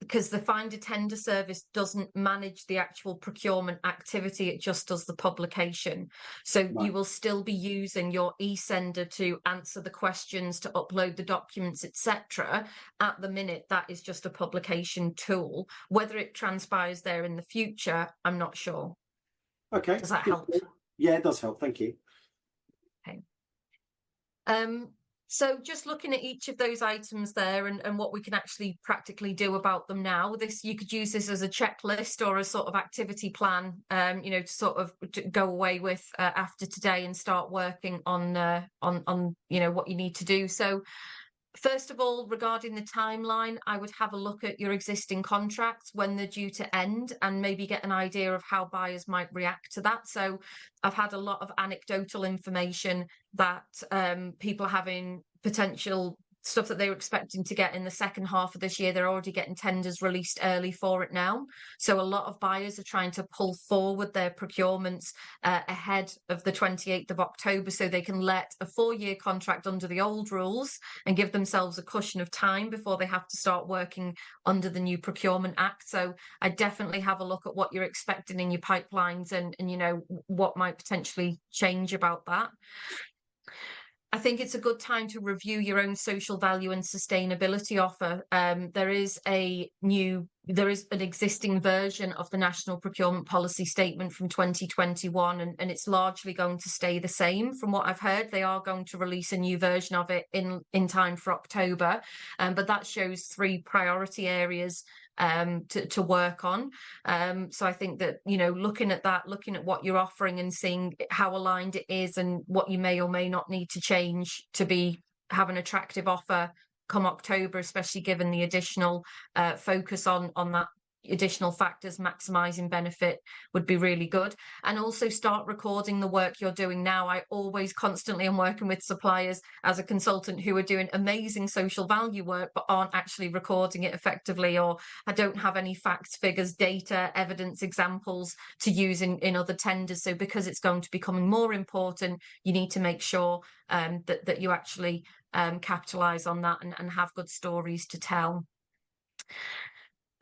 Because the Find a Tender service doesn't manage the actual procurement activity, it just does the publication. So Right. you will still be using your e-sender to answer the questions, to upload the documents, etc. At the minute, that is just a publication tool. Whether it transpires there in the future, I'm not sure. Okay. Does that help? Yeah, it does help. Thank you. Okay. So just looking at each of those items there and what we can actually practically do about them now, you could use this as a checklist or a sort of activity plan, to sort of go away with after today and start working on what you need to do. So first of all, regarding the timeline, I would have a look at your existing contracts, when they're due to end, and maybe get an idea of how buyers might react to that. So I've had a lot of anecdotal information that people are having potential stuff that they were expecting to get in the second half of this year. They're already getting tenders released early for it now. So a lot of buyers are trying to pull forward their procurements ahead of the 28th of October, so they can let a 4-year contract under the old rules and give themselves a cushion of time before they have to start working under the new Procurement Act. So I definitely have a look at what you're expecting in your pipelines and what might potentially change about that. I think it's a good time to review your own social value and sustainability offer. There is an existing version of the National Procurement Policy Statement from 2021, and it's largely going to stay the same. From what I've heard, they are going to release a new version of it in time for October, but that shows 3 priority areas to work on. So I think that, looking at what you're offering and seeing how aligned it is and what you may or may not need to change to have an attractive offer come October, especially given the additional focus on that additional factors, maximizing benefit, would be really good. And also start recording the work you're doing now. I always constantly am working with suppliers as a consultant who are doing amazing social value work but aren't actually recording it effectively, or I don't have any facts, figures, data, evidence, examples to use in other tenders. So because it's going to be becoming more important, you need to make sure that you actually capitalize on that and have good stories to tell.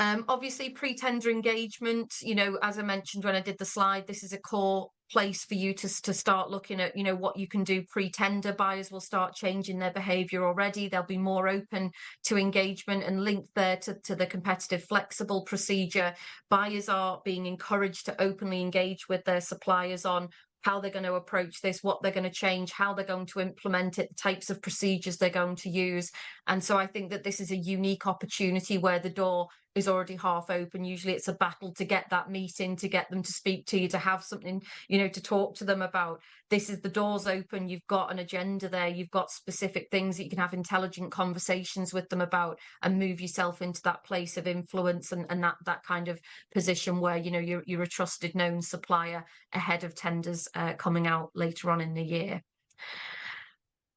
Obviously, pre-tender engagement, as I mentioned when I did the slide, this is a core place for you to start looking at, what you can do pre-tender. Buyers will start changing their behaviour already. They'll be more open to engagement and linked there to the competitive flexible procedure. Buyers are being encouraged to openly engage with their suppliers on how they're going to approach this, what they're going to change, how they're going to implement it, the types of procedures they're going to use. And so I think that this is a unique opportunity where the door is already half open. Usually it's a battle to get that meeting, to get them to speak to you, to have something, to talk to them about. This is the door's open. You've got an agenda there. You've got specific things that you can have intelligent conversations with them about and move yourself into that place of influence and that kind of position where, you're a trusted, known supplier ahead of tenders coming out later on in the year.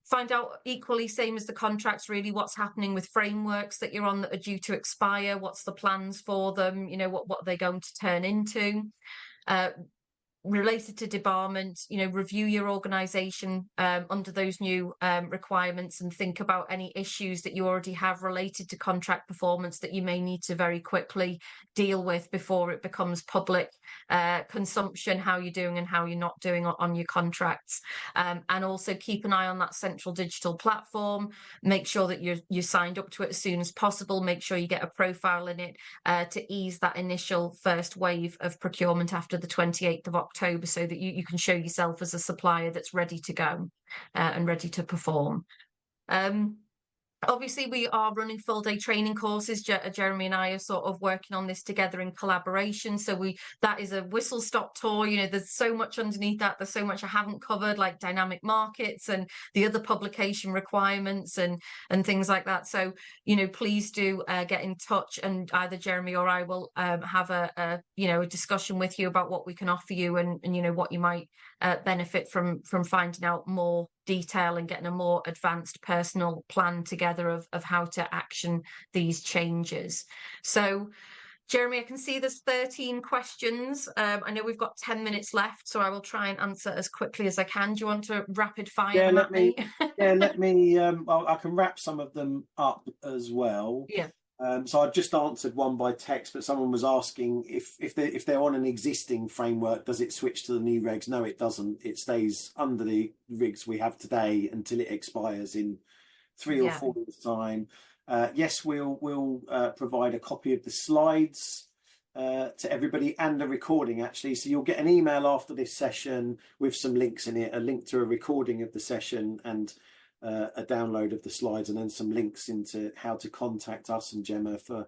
Find out equally, same as the contracts, really, what's happening with frameworks that you're on that are due to expire. What's the plans for them? What are they going to turn into? Related to debarment, review your organisation under those new requirements and think about any issues that you already have related to contract performance that you may need to very quickly deal with before it becomes public consumption, how you're doing and how you're not doing on your contracts. And also keep an eye on that central digital platform. Make sure that you're signed up to it as soon as possible. Make sure you get a profile in it to ease that initial first wave of procurement after the 28th of October, so that you can show yourself as a supplier that's ready to go and ready to perform. Obviously, we are running full day training courses. Jeremy and I are sort of working on this together in collaboration. So that is a whistle stop tour. There's so much underneath that. There's so much I haven't covered, like dynamic markets and the other publication requirements and things like that. So, please do get in touch, and either Jeremy or I will have a discussion with you about what we can offer you and what you might benefit from finding out more detail and getting a more advanced personal plan together of how to action these changes. So, Jeremy, I can see there's 13 questions. I know we've got 10 minutes left, so I will try and answer as quickly as I can. Do you want to rapid fire them at me? Let me. I can wrap some of them up as well. Yeah. So I just answered one by text, but someone was asking if they're on an existing framework, does it switch to the new regs? No, it doesn't. It stays under the rigs we have today until it expires in 3 or 4 years' time. Yes, we'll provide a copy of the slides to everybody and a recording, actually. So you'll get an email after this session with some links in it, a link to a recording of the session and a download of the slides, and then some links into how to contact us and Gemma for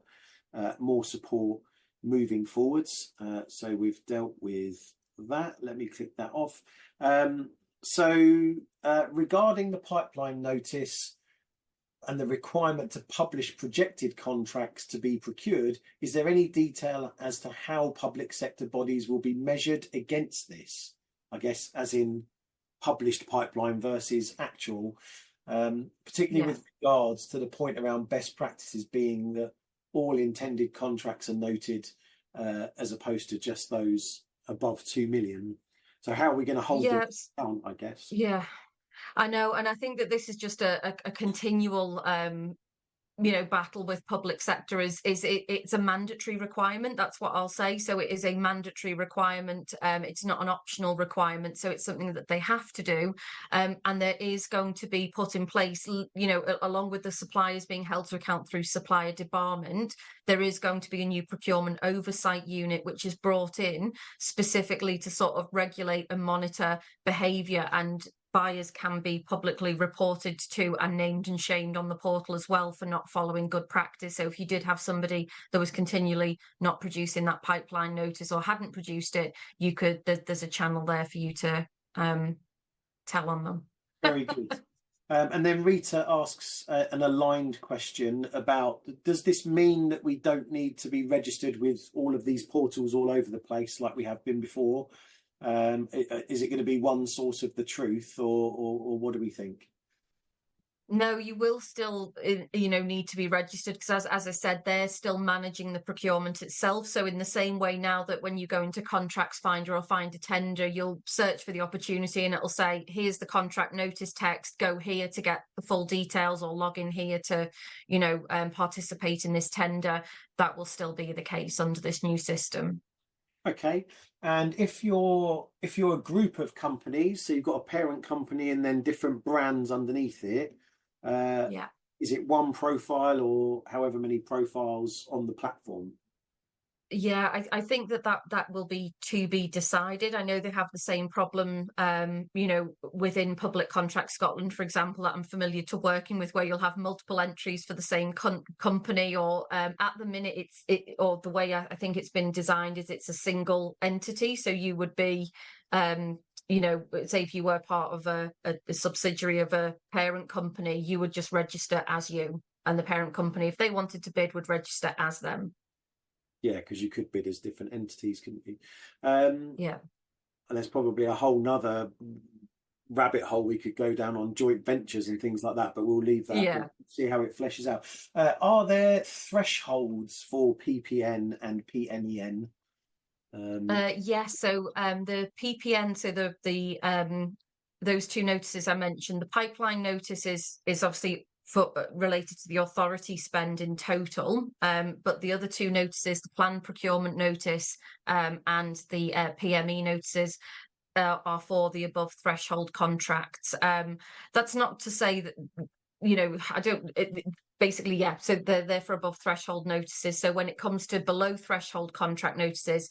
more support moving forwards. So we've dealt with that. Let me click that off. Regarding the pipeline notice and the requirement to publish projected contracts to be procured, is there any detail as to how public sector bodies will be measured against this? I guess as in published pipeline versus actual, particularly with regards to the point around best practices being that all intended contracts are noted as opposed to just those above 2 million. So how are we going to hold it down, I guess? Yeah, I know. And I think that this is just a continual battle with public sector. It's a mandatory requirement. That's what I'll say. So it is a mandatory requirement. It's not an optional requirement. So it's something that they have to do. And there is going to be put in place, along with the suppliers being held to account through supplier debarment, there is going to be a new procurement oversight unit, which is brought in specifically to sort of regulate and monitor behaviour, and buyers can be publicly reported to and named and shamed on the portal as well for not following good practice. So if you did have somebody that was continually not producing that pipeline notice or hadn't produced it, there's a channel there for you to tell on them. Very good. And then Rita asks an aligned question about, does this mean that we don't need to be registered with all of these portals all over the place like we have been before? Is it going to be one source of the truth, or what do we think? No, you will still, need to be registered, because as I said, they're still managing the procurement itself. So in the same way now that when you go into Contracts Finder or find a tender, you'll search for the opportunity and it'll say, here's the contract notice text, go here to get the full details, or log in here to, participate in this tender. That will still be the case under this new system. Okay. And if you're a group of companies, so you've got a parent company and then different brands underneath it, is it one profile or however many profiles on the platform? Yeah, I think that will be to be decided. I know they have the same problem, within Public Contract Scotland, for example, that I'm familiar to working with, where you'll have multiple entries for the same company, or at the minute or the way I think it's been designed is it's a single entity. So you would be, say if you were part of a subsidiary of a parent company, you would just register as you, and the parent company, if they wanted to bid, would register as them. Yeah, because you could bid as different entities, couldn't you? Yeah. And there's probably a whole nother rabbit hole we could go down on joint ventures and things like that, but we'll leave that. Yeah. We'll see how it fleshes out. Are there thresholds for PPN and PNEN? Yes. So the PPN, so the those two notices I mentioned, the pipeline notice is obviously related to the authority spend in total, but the other two notices, the planned procurement notice and the PME notices, are for the above threshold contracts. That's not to say that, I don't. Basically, yeah. So they're for above threshold notices. So when it comes to below threshold contract notices,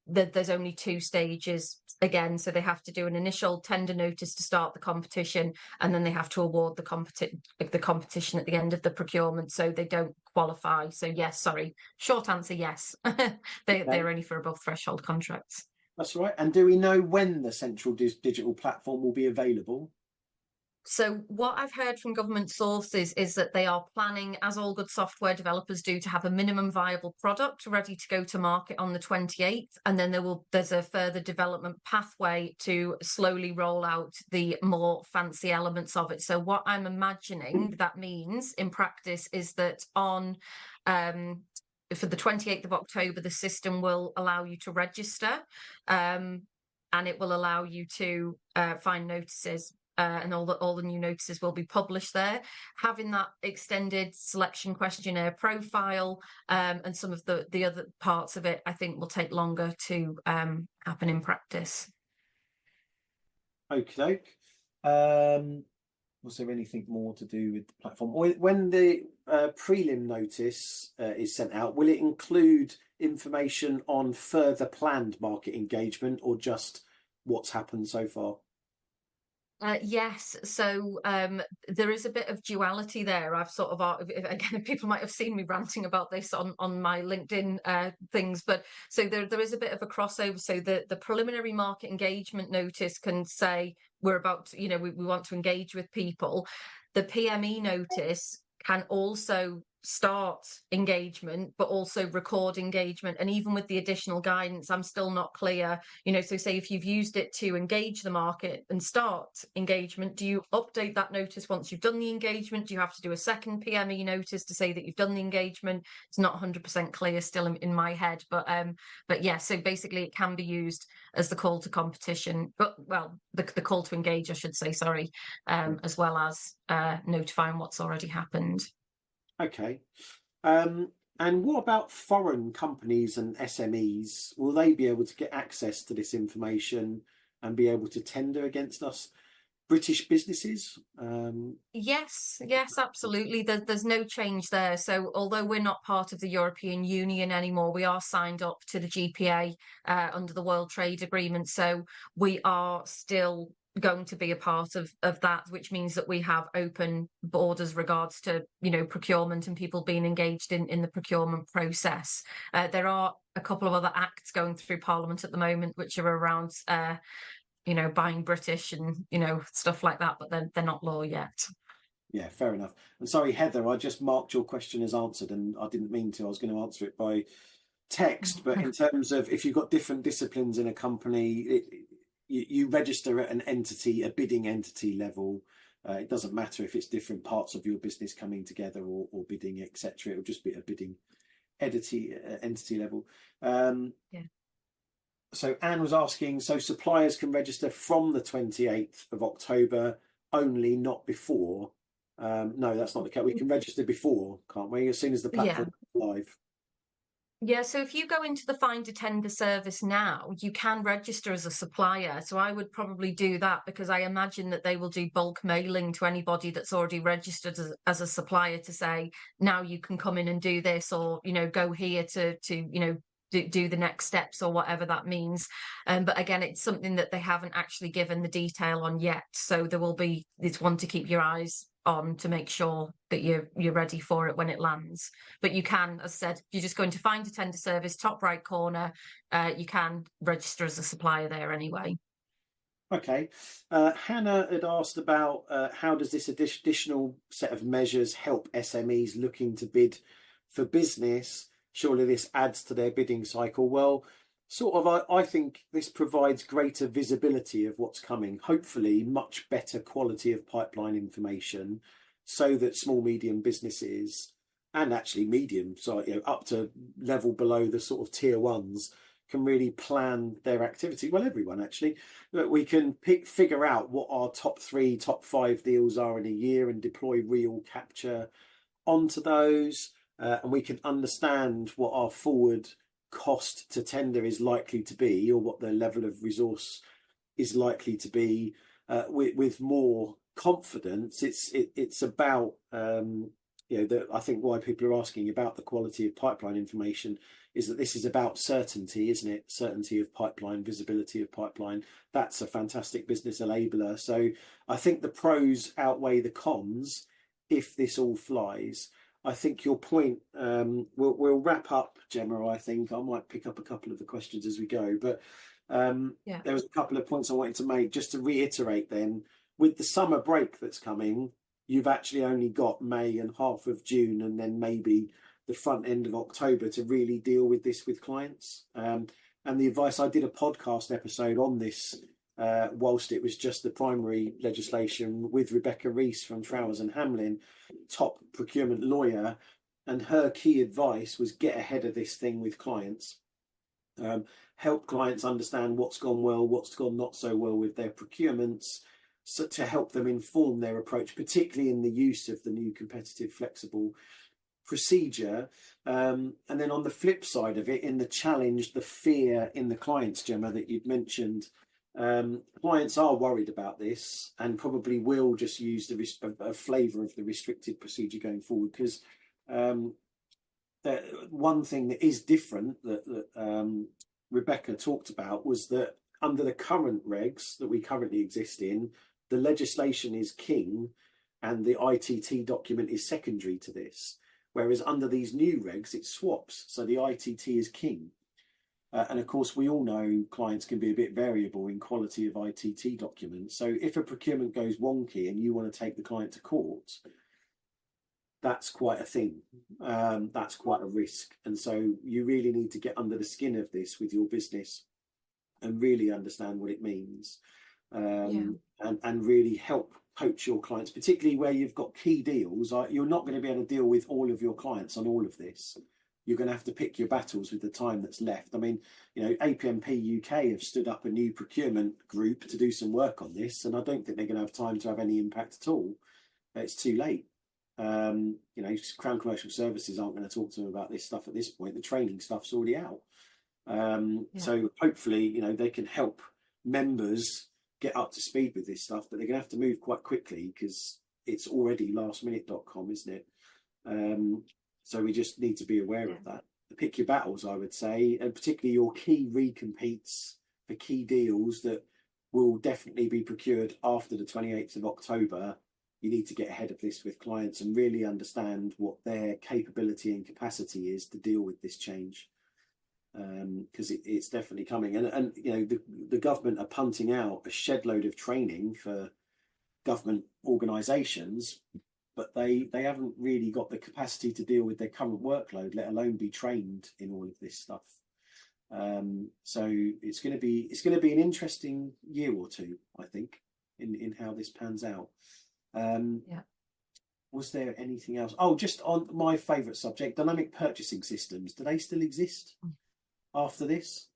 there's only 2 stages again, so they have to do an initial tender notice to start the competition, and then they have to award the competition at the end of the procurement, so they don't qualify. So yes, sorry, short answer, yes. They're only for above threshold contracts. That's right. And do we know when the central digital platform will be available? So what I've heard from government sources is that they are planning, as all good software developers do, to have a minimum viable product ready to go to market on the 28th. And then there's a further development pathway to slowly roll out the more fancy elements of it. So what I'm imagining that means in practice is that for the 28th of October, the system will allow you to register, and it will allow you to find notices. And all the new notices will be published there. Having that extended selection questionnaire profile and some of the other parts of it, I think, will take longer to happen in practice. Okay. Was there anything more to do with the platform? When the prelim notice is sent out, will it include information on further planned market engagement or just what's happened so far? Yes, so there is a bit of duality there. I've sort of, again, people might have seen me ranting about this on my LinkedIn things, but so there is a bit of a crossover. So the preliminary market engagement notice can say we're about to, we want to engage with people. The PME notice can also start engagement, but also record engagement. And even with the additional guidance, I'm still not clear, so say if you've used it to engage the market and start engagement, do you update that notice once you've done the engagement? Do you have to do a second PME notice to say that you've done the engagement? It's not 100% clear still in my head, but yeah, so basically it can be used as the call to competition, but the call to engage, I should say, sorry, as well as notifying what's already happened. Okay. And what about foreign companies and SMEs? Will they be able to get access to this information and be able to tender against us British businesses? Yes, absolutely. There's no change there. So although we're not part of the European Union anymore, we are signed up to the GPA under the World Trade Agreement. So we are still going to be a part of that, which means that we have open borders regards to procurement and people being engaged in the procurement process. There are a couple of other acts going through Parliament at the moment which are around buying British and stuff like that, but they're not law yet. Yeah, fair enough. And sorry, Heather, I just marked your question as answered and I didn't mean to. I was going to answer it by text, but in terms of if you've got different disciplines in a company, you register at a bidding entity level. It doesn't matter if it's different parts of your business coming together or bidding, etc. It'll just be a bidding entity level. Yeah. So Anne was asking, so suppliers can register from the 28th of October only, not before? No, that's not the case. We can register before, can't we? As soon as the platform is live. Yeah, so if you go into the Find a Tender service now, you can register as a supplier. So I would probably do that because I imagine that they will do bulk mailing to anybody that's already registered as a supplier to say, now you can come in and do this, or, go here to do the next steps or whatever that means. But again, it's something that they haven't actually given the detail on yet. So it's one to keep your eyes on to make sure that you're ready for it when it lands. But you can, as I said, you're just going to Find a Tender service, top right corner. You can register as a supplier there anyway. Okay. Hannah had asked about how does this additional set of measures help SMEs looking to bid for business? Surely this adds to their bidding cycle. Well, I think this provides greater visibility of what's coming, hopefully much better quality of pipeline information so that small, medium businesses and actually medium, so up to level below the sort of tier ones can really plan their activity. Well, everyone actually, that we can figure out what our top 3, top 5 deals are in a year and deploy real capture onto those. And we can understand what our forward cost to tender is likely to be, or what the level of resource is likely to be with more confidence. It's about I think why people are asking about the quality of pipeline information is that this is about certainty, isn't it? Certainty of pipeline, visibility of pipeline. That's a fantastic business enabler. So I think the pros outweigh the cons if this all flies. I think your point, we'll wrap up, Gemma. I think I might pick up a couple of the questions as we go, but there was a couple of points I wanted to make just to reiterate then. With the summer break that's coming, you've actually only got May and half of June, and then maybe the front end of October to really deal with this with clients. And the advice, I did a podcast episode on this whilst it was just the primary legislation with Rebecca Rees from Trowers and Hamlin, top procurement lawyer, and her key advice was get ahead of this thing with clients. Help clients understand what's gone well, what's gone not so well with their procurements, so to help them inform their approach, particularly in the use of the new competitive flexible procedure. And then on the flip side of it, in the challenge, the fear in the clients, Gemma, that you'd mentioned, clients are worried about this and probably will just use a flavour of the restricted procedure going forward, because one thing that is different that Rebecca talked about was that under the current regs that we currently exist in, the legislation is king and the ITT document is secondary to this. Whereas under these new regs, it swaps. So the ITT is king. And of course, we all know clients can be a bit variable in quality of ITT documents. So if a procurement goes wonky and you want to take the client to court, that's quite a thing. That's quite a risk. And so you really need to get under the skin of this with your business and really understand what it means. And really help coach your clients, particularly where you've got key deals. You're not going to be able to deal with all of your clients on all of this. You're going to have to pick your battles with the time that's left. I mean, APMP UK have stood up a new procurement group to do some work on this, and I don't think they're going to have time to have any impact at all. It's too late. Crown Commercial Services aren't going to talk to them about this stuff at this point. The training stuff's already out. So hopefully, they can help members get up to speed with this stuff, but they're going to have to move quite quickly because it's already lastminute.com, isn't it? So we just need to be aware of that. Pick your battles, I would say, and particularly your key recompetes for key deals that will definitely be procured after the 28th of October. You need to get ahead of this with clients and really understand what their capability and capacity is to deal with this change. Because it's definitely coming, and the government are punting out a shed load of training for government organisations, but they haven't really got the capacity to deal with their current workload, let alone be trained in all of this stuff. So it's going to be an interesting year or two, I think, in how this pans out. Was there anything else? Oh, just on my favourite subject, dynamic purchasing systems. Do they still exist after this?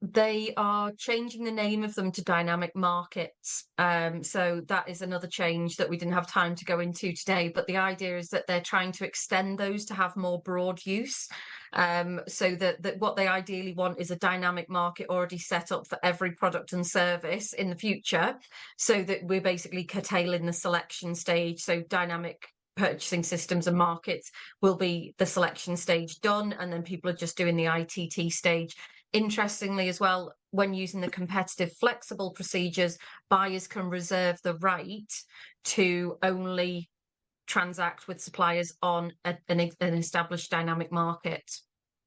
They are changing the name of them to dynamic markets. So that is another change that we didn't have time to go into today. But the idea is that they're trying to extend those to have more broad use. So that what they ideally want is a dynamic market already set up for every product and service in the future, so that we're basically curtailing the selection stage. So dynamic purchasing systems and markets will be the selection stage done, and then people are just doing the ITT stage. Interestingly as well, when using the competitive flexible procedures, buyers can reserve the right to only transact with suppliers on an established dynamic market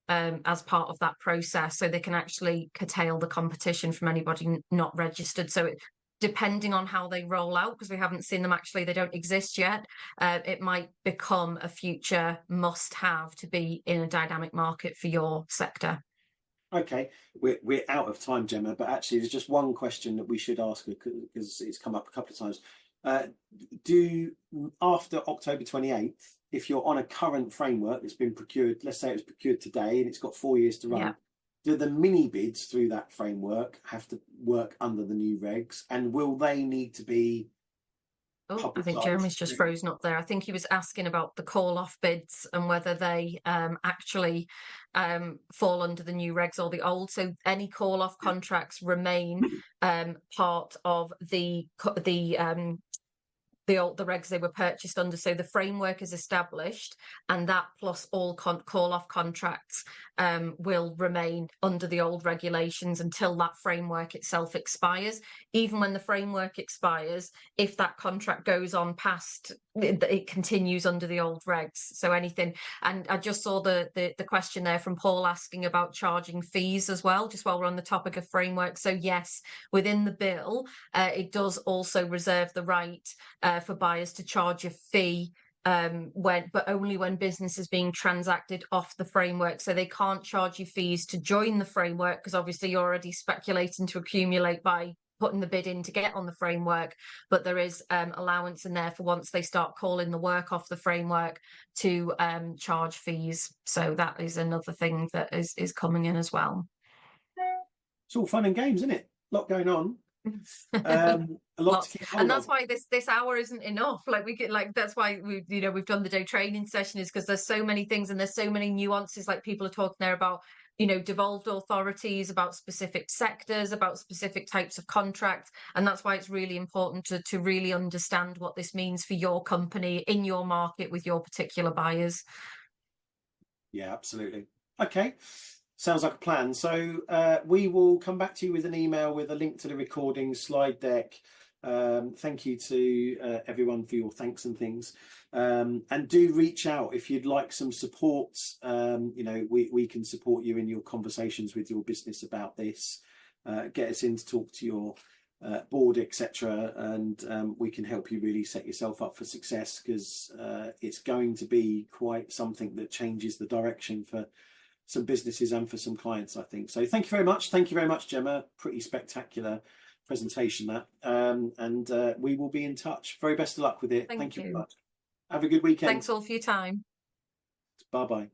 as part of that process, so they can actually curtail the competition from anybody not registered. So depending on how they roll out, because we haven't seen them actually, they don't exist yet, it might become a future must-have to be in a dynamic market for your sector. Okay, we're out of time, Gemma, but actually there's just one question that we should ask because it's come up a couple of times. After October 28th, if you're on a current framework that's been procured, let's say it was procured today and it's got 4 years to run, do the mini bids through that framework have to work under the new regs, and will they need to be I think Jeremy's just frozen up there. I think he was asking about the call-off bids and whether they actually fall under the new regs or the old. So any call-off contracts remain part of the the regs they were purchased under. So the framework is established, and that plus all call-off contracts will remain under the old regulations until that framework itself expires. Even when the framework expires, if that contract goes on past, it continues under the old regs. So anything, and I just saw the question there from Paul asking about charging fees as well, just while we're on the topic of framework. So yes, within the bill, it does also reserve the right for buyers to charge a fee but only when business is being transacted off the framework. So they can't charge you fees to join the framework, because obviously you're already speculating to accumulate by putting the bid in to get on the framework. But there is allowance in there for once they start calling the work off the framework to charge fees. So that is another thing that is coming in as well. It's all fun and games, isn't it? A lot going on. A lot to keep hold and that's of. why this hour isn't enough. Like we get, like, that's why we've done the day training session, is because there's so many things and there's so many nuances. Like people are talking there about devolved authorities, about specific sectors, about specific types of contracts, and that's why it's really important to really understand what this means for your company in your market with your particular buyers. Yeah, absolutely. Okay. Sounds like a plan. So we will come back to you with an email with a link to the recording, slide deck. Thank you to everyone for your thanks and things. And do reach out if you'd like some support. We can support you in your conversations with your business about this. Get us in to talk to your board, etc. And we can help you really set yourself up for success, because it's going to be quite something that changes the direction for some businesses and for some clients, I think. So thank you very much. Thank you very much, Gemma. Pretty spectacular presentation, that. And we will be in touch. Very best of luck with it. Thank you very much. Have a good weekend. Thanks all for your time. Bye-bye.